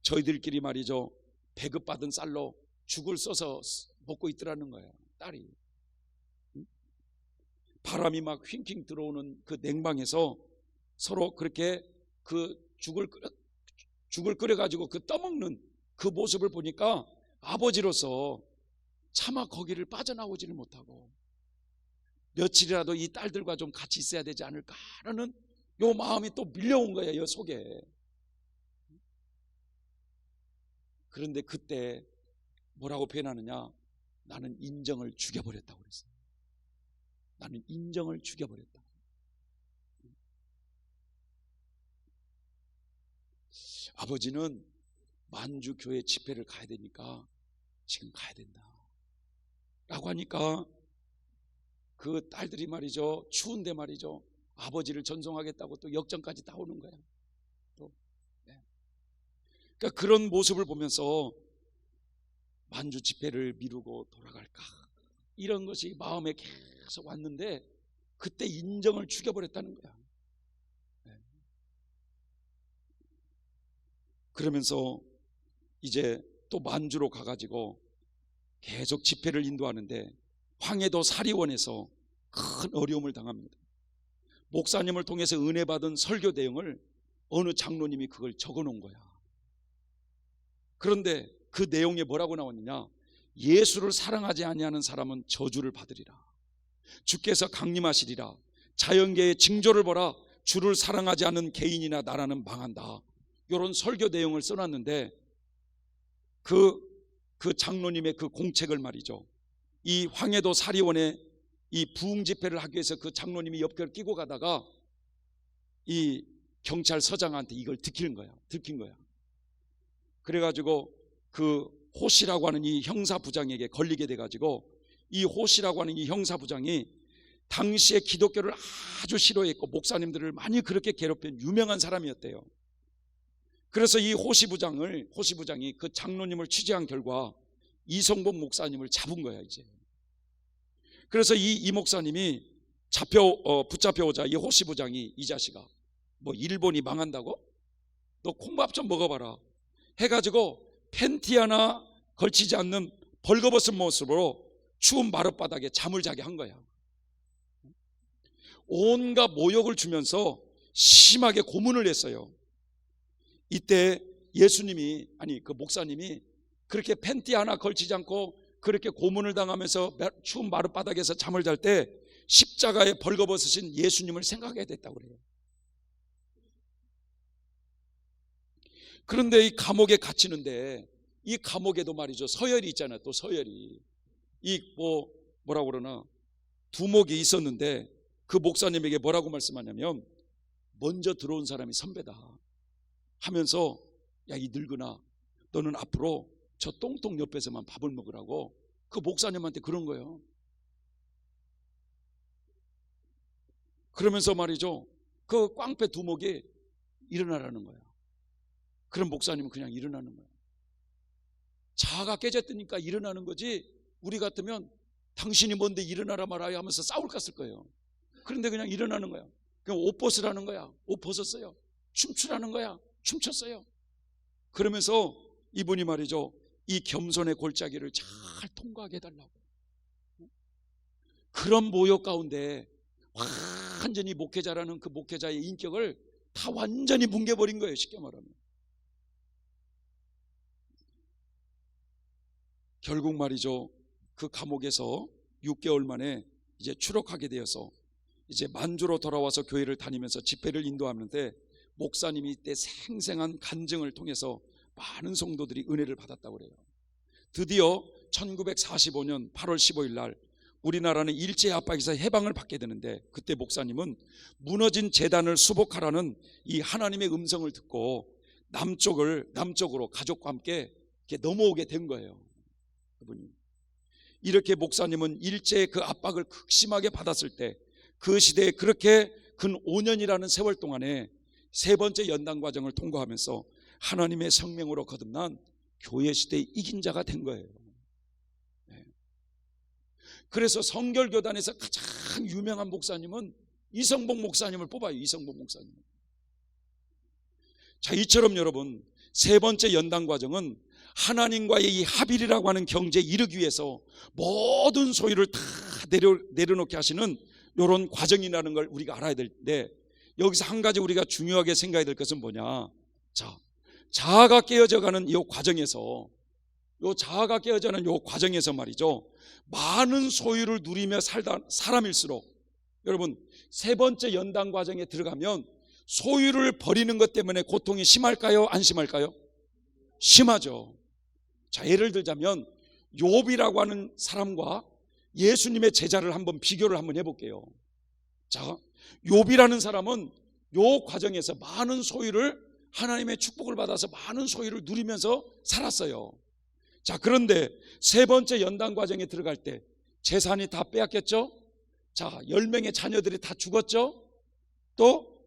저희들끼리 말이죠 배급받은 쌀로 죽을 써서 먹고 있더라는 거예요. 딸이 바람이 막 휭휭 들어오는 그 냉방에서 서로 그렇게 그 죽을 끓여가지고 그 떠먹는 그 모습을 보니까 아버지로서 차마 거기를 빠져나오지를 못하고 며칠이라도 이 딸들과 좀 같이 있어야 되지 않을까라는 요 마음이 또 밀려온 거예요, 요 속에. 그런데 그때 뭐라고 표현하느냐? 나는 인정을 죽여버렸다고 그랬어요. 나는 인정을 죽여버렸다. 아버지는 만주 교회 집회를 가야 되니까 지금 가야 된다 라고 하니까 그 딸들이 말이죠, 추운데 말이죠, 아버지를 전송하겠다고 또 역전까지 다 오는 거야. 또 그러니까 그런 모습을 보면서 만주 집회를 미루고 돌아갈까, 이런 것이 마음에 계속 왔는데 그때 인정을 죽여버렸다는 거야. 그러면서 이제 또 만주로 가가지고 계속 집회를 인도하는데 황해도 사리원에서 큰 어려움을 당합니다. 목사님을 통해서 은혜 받은 설교 내용을 어느 장로님이 그걸 적어 놓은 거야. 그런데 그 내용에 뭐라고 나왔느냐? 예수를 사랑하지 아니하는 사람은 저주를 받으리라. 주께서 강림하시리라. 자연계의 징조를 보라. 주를 사랑하지 않는 개인이나 나라는 망한다. 이런 설교 내용을 써놨는데 그 장로님의 그 공책을 말이죠, 이 황해도 사리원에 이 부흥 집회를 하기 위해서 그 장로님이 옆을 끼고 가다가 이 경찰서장한테 이걸 들킨 거야. 그래가지고 그 호시라고 하는 이 형사부장에게 걸리게 돼가지고 이 호시라고 하는 이 형사부장이 당시에 기독교를 아주 싫어했고 목사님들을 많이 그렇게 괴롭힌 유명한 사람이었대요. 그래서 이 호시부장이 그 장로님을 취재한 결과 이성범 목사님을 잡은 거야 이제. 그래서 이 목사님이 붙잡혀오자 이 호시부장이, 이 자식아 뭐 일본이 망한다고? 너 콩밥 좀 먹어봐라 해가지고 팬티 하나 걸치지 않는 벌거벗은 모습으로 추운 마룻바닥에 잠을 자게 한 거야. 온갖 모욕을 주면서 심하게 고문을 했어요. 이때 예수님이, 아니 그 목사님이 그렇게 팬티 하나 걸치지 않고 그렇게 고문을 당하면서 추운 마룻바닥에서 잠을 잘 때 십자가에 벌거벗으신 예수님을 생각하게 됐다고 그래요. 그런데 이 감옥에 갇히는데 이 감옥에도 말이죠, 서열이 있잖아요. 또 서열이 이 뭐라고 그러나 두목이 있었는데 그 목사님에게 뭐라고 말씀하냐면 먼저 들어온 사람이 선배다 하면서, 야 이 늙은아 너는 앞으로 저 똥통 옆에서만 밥을 먹으라고 그 목사님한테 그런 거예요. 그러면서 말이죠, 그 꽝패 두목이 일어나라는 거예요. 그런 목사님은 그냥 일어나는 거예요. 자아가 깨졌으니까 일어나는 거지, 우리 같으면 당신이 뭔데 일어나라 말아야 하면서 싸울 것 거예요. 그런데 그냥 일어나는 거야. 그냥 옷 벗으라는 거야. 옷 벗었어요. 춤추라는 거야. 춤췄어요. 그러면서 이분이 말이죠, 이 겸손의 골짜기를 잘 통과하게 해달라고. 그런 모욕 가운데 완전히 목회자라는 그 목회자의 인격을 다 완전히 뭉개버린 거예요, 쉽게 말하면. 결국 말이죠, 그 감옥에서 6개월 만에 이제 추록하게 되어서 이제 만주로 돌아와서 교회를 다니면서 집회를 인도하는데, 목사님이 이때 생생한 간증을 통해서 많은 성도들이 은혜를 받았다고 그래요. 드디어 1945년 8월 15일 날 우리나라는 일제 압박에서 해방을 받게 되는데, 그때 목사님은 무너진 재단을 수복하라는 이 하나님의 음성을 듣고 남쪽으로 가족과 함께 이렇게 넘어오게 된 거예요. 그분이. 이렇게 목사님은 일제의 그 압박을 극심하게 받았을 때, 그 시대에 그렇게 근 5년이라는 세월 동안에 세 번째 연단 과정을 통과하면서 하나님의 성명으로 거듭난 교회 시대의 이긴 자가 된 거예요. 그래서 성결교단에서 가장 유명한 목사님은 이성복 목사님을 뽑아요. 이성복 목사님. 자, 이처럼 여러분, 세 번째 연단 과정은 하나님과의 이 합일이라고 하는 경제에 이르기 위해서 모든 소유를 다 내려놓게 하시는 이런 과정이라는 걸 우리가 알아야 될 때, 여기서 한 가지 우리가 중요하게 생각해야 될 것은 뭐냐. 자, 자아가 깨어져가는 이 과정에서, 말이죠, 많은 소유를 누리며 살다 사람일수록, 여러분, 세 번째 연단 과정에 들어가면 소유를 버리는 것 때문에 고통이 심할까요? 안 심할까요? 심하죠. 자, 예를 들자면 욥이라고 하는 사람과 예수님의 제자를 한번 비교를 한번 해볼게요. 자, 욥이라는 사람은 요 과정에서 많은 소유를, 하나님의 축복을 받아서 많은 소유를 누리면서 살았어요. 자, 그런데 세 번째 연단 과정에 들어갈 때 재산이 다 빼앗겼죠. 자, 10명의 자녀들이 다 죽었죠. 또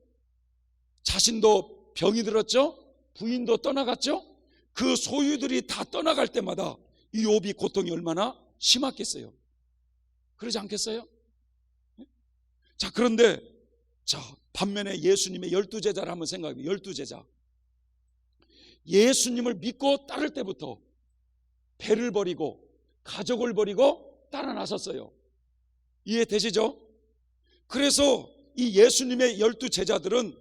자신도 병이 들었죠. 부인도 떠나갔죠. 그 소유들이 다 떠나갈 때마다 이 욥이 고통이 얼마나 심했겠어요. 그러지 않겠어요? 자, 그런데 자, 반면에 예수님의 12제자를 한번 생각해보면, 12제자, 예수님을 믿고 따를 때부터 배를 버리고 가족을 버리고 따라 나섰어요. 이해되시죠? 그래서 이 예수님의 12제자들은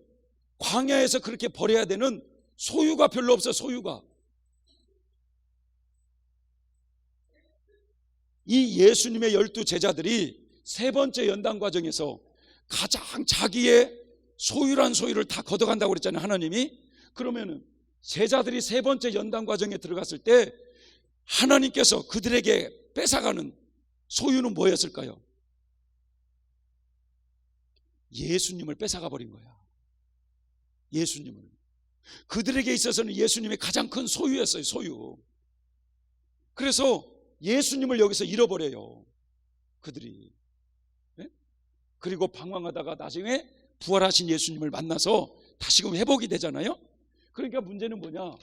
광야에서 그렇게 버려야 되는 소유가 별로 없어요. 소유가. 이 예수님의 12제자들이 세 번째 연단 과정에서 가장 자기의 소유란 소유를 다 걷어간다고 그랬잖아요, 하나님이. 그러면은 제자들이 세 번째 연단 과정에 들어갔을 때 하나님께서 그들에게 뺏어가는 소유는 뭐였을까요? 예수님을 뺏어가 버린 거야. 예수님을. 그들에게 있어서는 예수님이 가장 큰 소유였어요. 소유. 그래서 예수님을 여기서 잃어버려요, 그들이. 네? 그리고 방황하다가 나중에 부활하신 예수님을 만나서 다시금 회복이 되잖아요. 그러니까 문제는 뭐냐,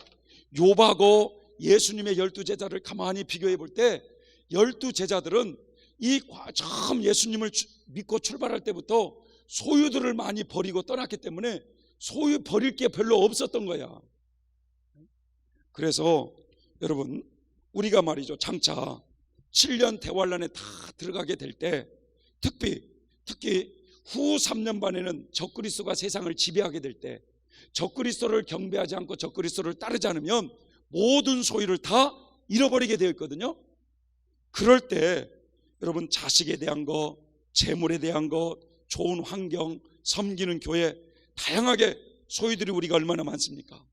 욥하고 예수님의 12제자를 가만히 비교해 볼 때 12제자들은 이 처음 예수님을 믿고 출발할 때부터 소유들을 많이 버리고 떠났기 때문에 소유 버릴 게 별로 없었던 거야. 그래서 여러분, 우리가 말이죠, 장차 7년 대환란에 다 들어가게 될 때, 특히 후 3년 반에는 적그리스도가 세상을 지배하게 될 때, 적그리스도를 경배하지 않고 적그리스도를 따르지 않으면 모든 소유를 다 잃어버리게 되어 있거든요. 그럴 때 여러분, 자식에 대한 거, 재물에 대한 거, 좋은 환경, 섬기는 교회, 다양하게 소유들이 우리가 얼마나 많습니까?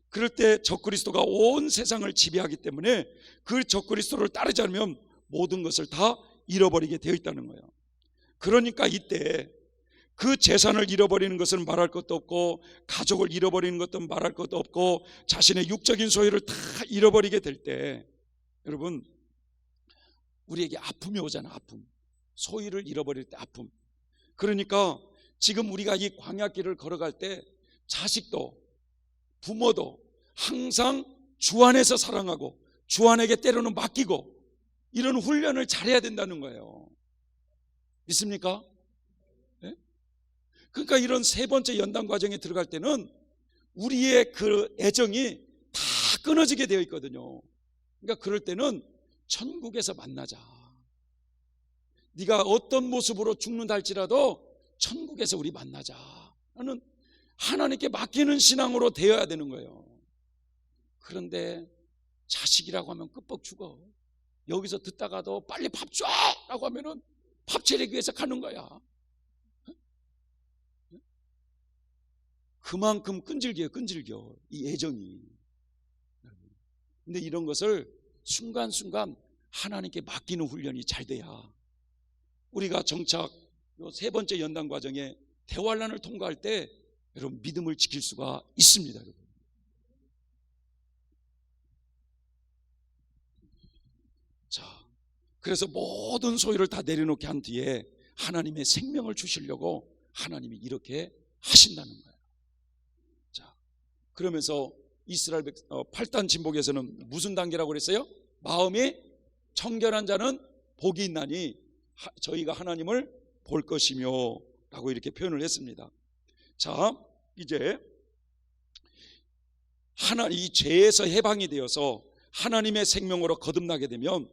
그럴 때 적그리스도가 온 세상을 지배하기 때문에 그 적그리스도를 따르지 않으면 모든 것을 다 잃어버리게 되어 있다는 거예요. 그러니까 이때 그 재산을 잃어버리는 것은 말할 것도 없고, 가족을 잃어버리는 것도 말할 것도 없고, 자신의 육적인 소유를 다 잃어버리게 될 때, 여러분, 우리에게 아픔이 오잖아. 아픔. 소유를 잃어버릴 때 아픔. 그러니까 지금 우리가 이 광야길을 걸어갈 때 자식도 부모도 항상 주 안에서 사랑하고 주 안에게 때로는 맡기고 이런 훈련을 잘해야 된다는 거예요. 믿습니까? 네? 그러니까 이런 세 번째 연단 과정에 들어갈 때는 우리의 그 애정이 다 끊어지게 되어 있거든요. 그러니까 그럴 때는 천국에서 만나자. 네가 어떤 모습으로 죽는다 할지라도 천국에서 우리 만나자 하는 하나님께 맡기는 신앙으로 되어야 되는 거예요. 그런데 자식이라고 하면 끄뻑 죽어. 여기서 듣다가도 빨리 밥 줘! 라고 하면은 밥 차리기 위해서 가는 거야. 그만큼 끈질겨요. 끈질겨. 이 애정이. 근데 이런 것을 순간순간 하나님께 맡기는 훈련이 잘 돼야 우리가 정착 세 번째 연단 과정에 대환란을 통과할 때 여러분 믿음을 지킬 수가 있습니다. 여러분. 자, 그래서 모든 소유를 다 내려놓게 한 뒤에 하나님의 생명을 주시려고 하나님이 이렇게 하신다는 거예요. 자, 그러면서 이스라엘 8단 진복에서는 무슨 단계라고 그랬어요? 마음이 청결한 자는 복이 있나니 저희가 하나님을 볼 것이며 라고 이렇게 표현을 했습니다. 자, 이제 이 죄에서 해방이 되어서 하나님의 생명으로 거듭나게 되면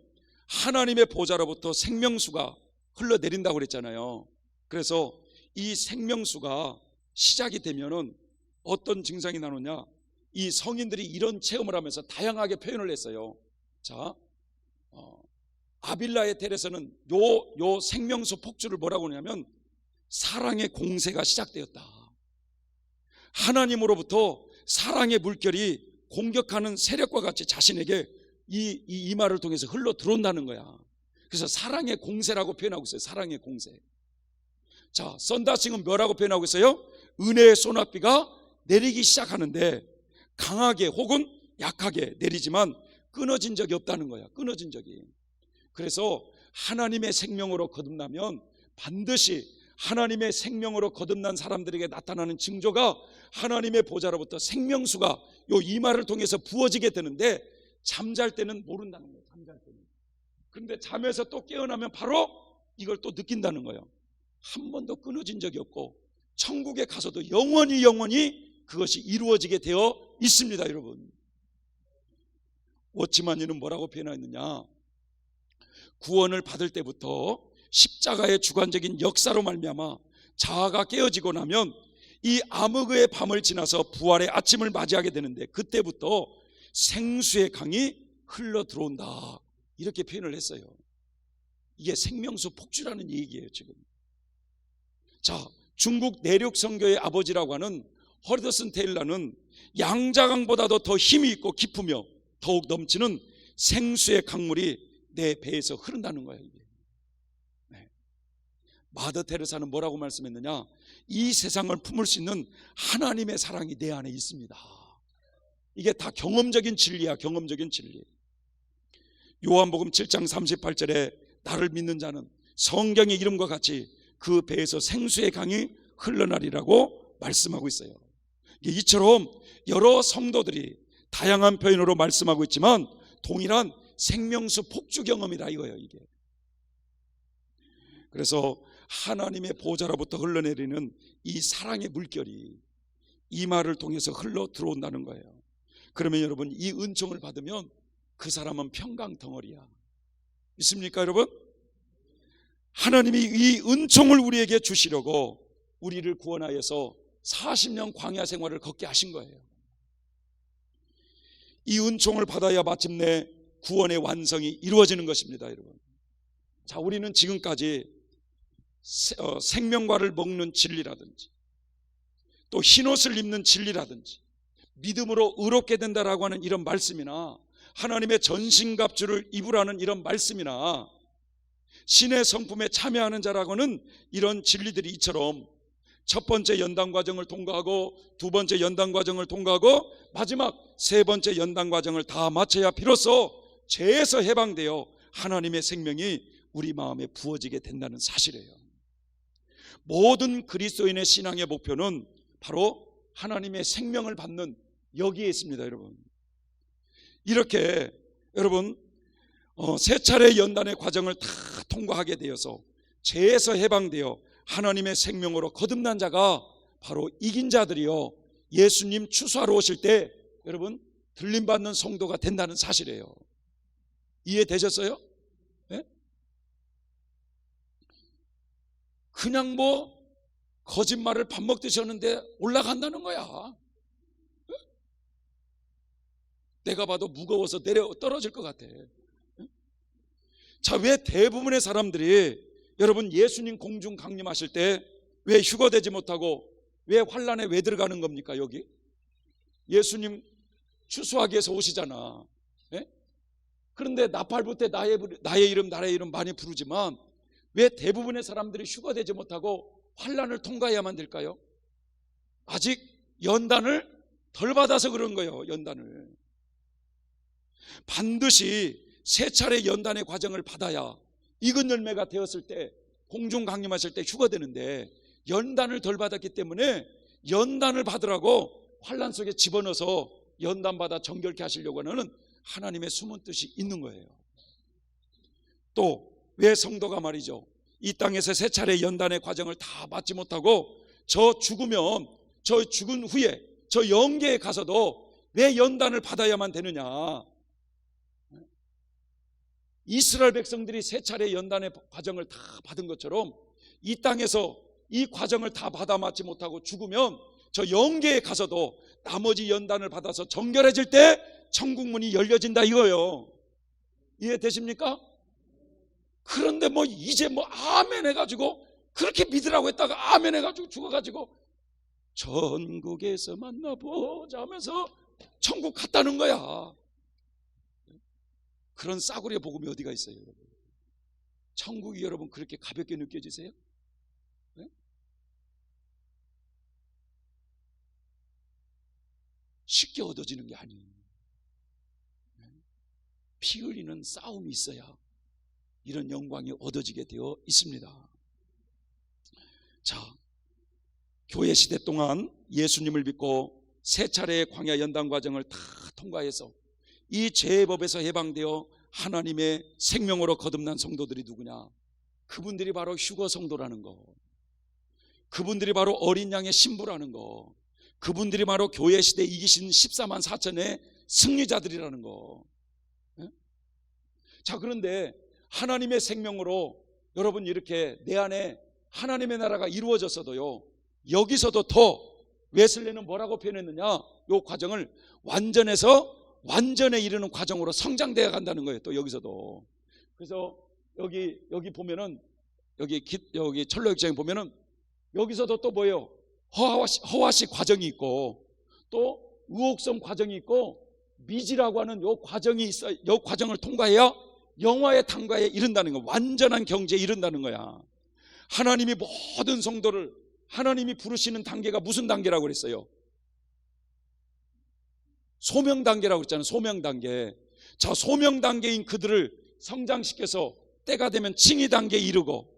하나님의 보좌로부터 생명수가 흘러내린다고 그랬잖아요. 그래서 이 생명수가 시작이 되면은 어떤 증상이 나느냐, 이 성인들이 이런 체험을 하면서 다양하게 표현을 했어요. 자, 아빌라의 텔에서는 요 생명수 폭주를 뭐라고 하냐면 사랑의 공세가 시작되었다. 하나님으로부터 사랑의 물결이 공격하는 세력과 같이 자신에게 이 말을 통해서 흘러 들어온다는 거야. 그래서 사랑의 공세라고 표현하고 있어요. 사랑의 공세. 자, 썬다싱은 뭐라고 표현하고 있어요? 은혜의 소낙비가 내리기 시작하는데 강하게 혹은 약하게 내리지만 끊어진 적이 없다는 거야. 끊어진 적이. 그래서 하나님의 생명으로 거듭나면 반드시 하나님의 생명으로 거듭난 사람들에게 나타나는 징조가 하나님의 보좌로부터 생명수가 요 이마를 통해서 부어지게 되는데 잠잘 때는 모른다는 거예요. 잠잘 때는. 그런데 잠에서 또 깨어나면 바로 이걸 또 느낀다는 거예요. 한 번도 끊어진 적이 없고 천국에 가서도 영원히 그것이 이루어지게 되어 있습니다. 여러분, 워치만이는 뭐라고 표현했느냐, 구원을 받을 때부터 십자가의 주관적인 역사로 말미암아 자아가 깨어지고 나면 이 암흑의 밤을 지나서 부활의 아침을 맞이하게 되는데 그때부터 생수의 강이 흘러 들어온다 이렇게 표현을 했어요. 이게 생명수 폭주라는 얘기예요. 지금 자, 중국 내륙 선교의 아버지라고 하는 허드슨 테일러는 양자강보다도 더 힘이 있고 깊으며 더욱 넘치는 생수의 강물이 내 배에서 흐른다는 거예요. 이게. 네. 마더 테레사는 뭐라고 말씀했느냐, 이 세상을 품을 수 있는 하나님의 사랑이 내 안에 있습니다. 이게 다 경험적인 진리야. 경험적인 진리. 요한복음 7장 38절에 나를 믿는 자는 성경의 이름과 같이 그 배에서 생수의 강이 흘러나리라고 말씀하고 있어요. 이처럼 여러 성도들이 다양한 표현으로 말씀하고 있지만 동일한 생명수 폭주 경험이다 이거예요. 이게. 그래서 하나님의 보좌로부터 흘러내리는 이 사랑의 물결이 이 말을 통해서 흘러 들어온다는 거예요. 그러면 여러분, 이 은총을 받으면 그 사람은 평강 덩어리야. 믿습니까 여러분? 하나님이 이 은총을 우리에게 주시려고 우리를 구원하여서 40년 광야 생활을 걷게 하신 거예요. 이 은총을 받아야 마침내 구원의 완성이 이루어지는 것입니다. 여러분, 자, 우리는 지금까지 생명과를 먹는 진리라든지 또 흰옷을 입는 진리라든지 믿음으로 의롭게 된다라고 하는 이런 말씀이나 하나님의 전신갑주를 입으라는 이런 말씀이나 신의 성품에 참여하는 자라고는 이런 진리들이 이처럼 첫 번째 연단 과정을 통과하고 두 번째 연단 과정을 통과하고 마지막 세 번째 연단 과정을 다 마쳐야 비로소 죄에서 해방되어 하나님의 생명이 우리 마음에 부어지게 된다는 사실이에요. 모든 그리스도인의 신앙의 목표는 바로 하나님의 생명을 받는 여기에 있습니다. 여러분, 이렇게 여러분 세 차례 연단의 과정을 다 통과하게 되어서 죄에서 해방되어 하나님의 생명으로 거듭난 자가 바로 이긴 자들이요, 예수님 추수하러 오실 때 여러분 들림받는 성도가 된다는 사실이에요. 이해되셨어요? 네? 그냥 뭐 거짓말을 밥 먹듯이 하는데 올라간다는 거야. 내가 봐도 무거워서 내려 떨어질 것 같아. 자, 왜 대부분의 사람들이 여러분 예수님 공중 강림하실 때 왜 휴거되지 못하고 왜 환란에 왜 들어가는 겁니까? 여기 예수님 추수하기 위해서 오시잖아. 예? 그런데 나팔부 때 나의 이름 많이 부르지만 왜 대부분의 사람들이 휴거되지 못하고 환란을 통과해야만 될까요? 아직 연단을 덜 받아서 그런 거예요. 연단을 반드시 세 차례 연단의 과정을 받아야 익은 열매가 되었을 때 공중 강림하실 때 휴거되는데, 연단을 덜 받았기 때문에 연단을 받으라고 환란 속에 집어넣어서 연단 받아 정결케 하시려고 하는 하나님의 숨은 뜻이 있는 거예요. 또 왜 성도가 말이죠, 이 땅에서 세 차례 연단의 과정을 다 받지 못하고 저 죽은 후에 저 영계에 가서도 왜 연단을 받아야만 되느냐? 이스라엘 백성들이 세 차례 연단의 과정을 다 받은 것처럼 이 땅에서 이 과정을 다 받아 맞지 못하고 죽으면 저 영계에 가서도 나머지 연단을 받아서 정결해질 때 천국 문이 열려진다 이거예요. 이해되십니까? 그런데 뭐 이제 뭐 아멘 해가지고 그렇게 믿으라고 했다가 아멘 해가지고 죽어가지고 전국에서 만나보자 하면서 천국 갔다는 거야. 그런 싸구려 복음이 어디가 있어요, 여러분? 천국이 여러분 그렇게 가볍게 느껴지세요? 네? 쉽게 얻어지는 게 아니에요. 피 흘리는 싸움이 있어야 이런 영광이 얻어지게 되어 있습니다. 자, 교회 시대 동안 예수님을 믿고 세 차례의 광야 연단 과정을 다 통과해서 이 죄의 법에서 해방되어 하나님의 생명으로 거듭난 성도들이 누구냐? 그분들이 바로 휴거 성도라는 거, 그분들이 바로 어린 양의 신부라는 거, 그분들이 바로 교회 시대 이기신 14만 4천의 승리자들이라는 거. 자, 그런데 하나님의 생명으로 여러분 이렇게 내 안에 하나님의 나라가 이루어졌어도요, 여기서도 더 웨슬리는 뭐라고 표현했느냐? 이 과정을 완전해서 완전에 이르는 과정으로 성장되어 간다는 거예요. 또 여기서도. 그래서 여기 보면은 여기 철로역장에 보면은 여기서도 또 뭐예요? 허화식 과정이 있고 또 의옥성 과정이 있고 미지라고 하는 요 과정이 있어. 요 과정을 통과해야 영화의 단과에 이른다는 거, 완전한 경지에 이른다는 거야. 하나님이 모든 성도를 하나님이 부르시는 단계가 무슨 단계라고 그랬어요? 소명 단계라고 그랬잖아요. 소명 단계. 자, 소명 단계인 그들을 성장시켜서 때가 되면 칭의 단계에 이르고,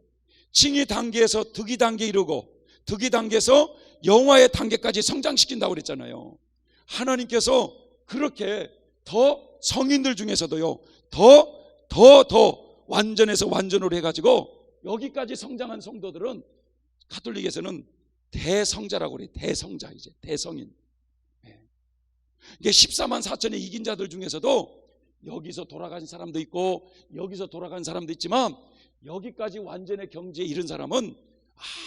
칭의 단계에서 득의 단계에 이르고, 득의 단계에서 영화의 단계까지 성장시킨다고 그랬잖아요. 하나님께서 그렇게 더 성인들 중에서도요, 더 완전해서 완전으로 해가지고 여기까지 성장한 성도들은 가톨릭에서는 대성자라고 그래요. 대성자, 이제 대성인. 이게 14만 4천의 이긴 자들 중에서도 여기서 돌아간 사람도 있고 여기서 돌아간 사람도 있지만 여기까지 완전의 경지에 이른 사람은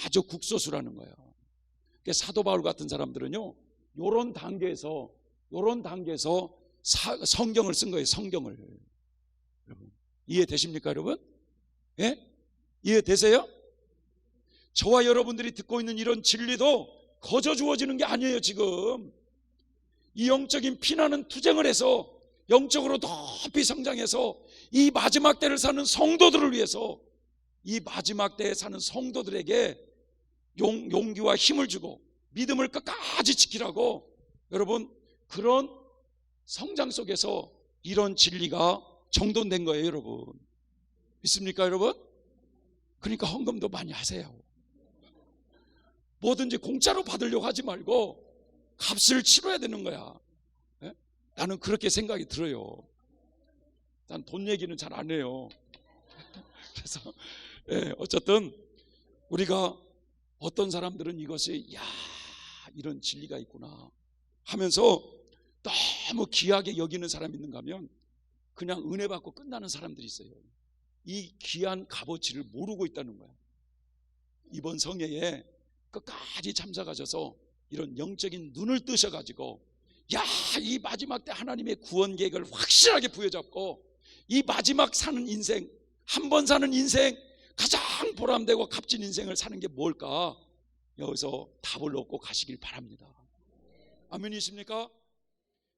아주 극소수라는 거예요. 사도 바울 같은 사람들은요, 요런 단계에서 성경을 쓴 거예요. 성경을. 여러분, 이해되십니까, 여러분? 예? 이해되세요? 저와 여러분들이 듣고 있는 이런 진리도 거저 주어지는 게 아니에요. 지금 이 영적인 피나는 투쟁을 해서 영적으로 높이 성장해서 이 마지막 때를 사는 성도들을 위해서, 이 마지막 때에 사는 성도들에게 용기와 힘을 주고 믿음을 끝까지 지키라고, 여러분 그런 성장 속에서 이런 진리가 정돈된 거예요. 여러분 믿습니까 여러분? 그러니까 헌금도 많이 하세요. 뭐든지 공짜로 받으려고 하지 말고 값을 치러야 되는 거야. 예? 나는 그렇게 생각이 들어요. 난 돈 얘기는 잘 안 해요. 그래서 어쨌든 우리가 어떤 사람들은 이것이 이런 진리가 있구나 하면서 너무 귀하게 여기는 사람이 있는가 하면 그냥 은혜 받고 끝나는 사람들이 있어요. 이 귀한 값어치를 모르고 있다는 거야. 이번 성회에 끝까지 참석하셔서 이런 영적인 눈을 뜨셔가지고 이 마지막 때 하나님의 구원 계획을 확실하게 부여잡고 이 마지막 사는 인생, 한 번 사는 인생, 가장 보람되고 값진 인생을 사는 게 뭘까? 여기서 답을 얻고 가시길 바랍니다. 아멘이십니까?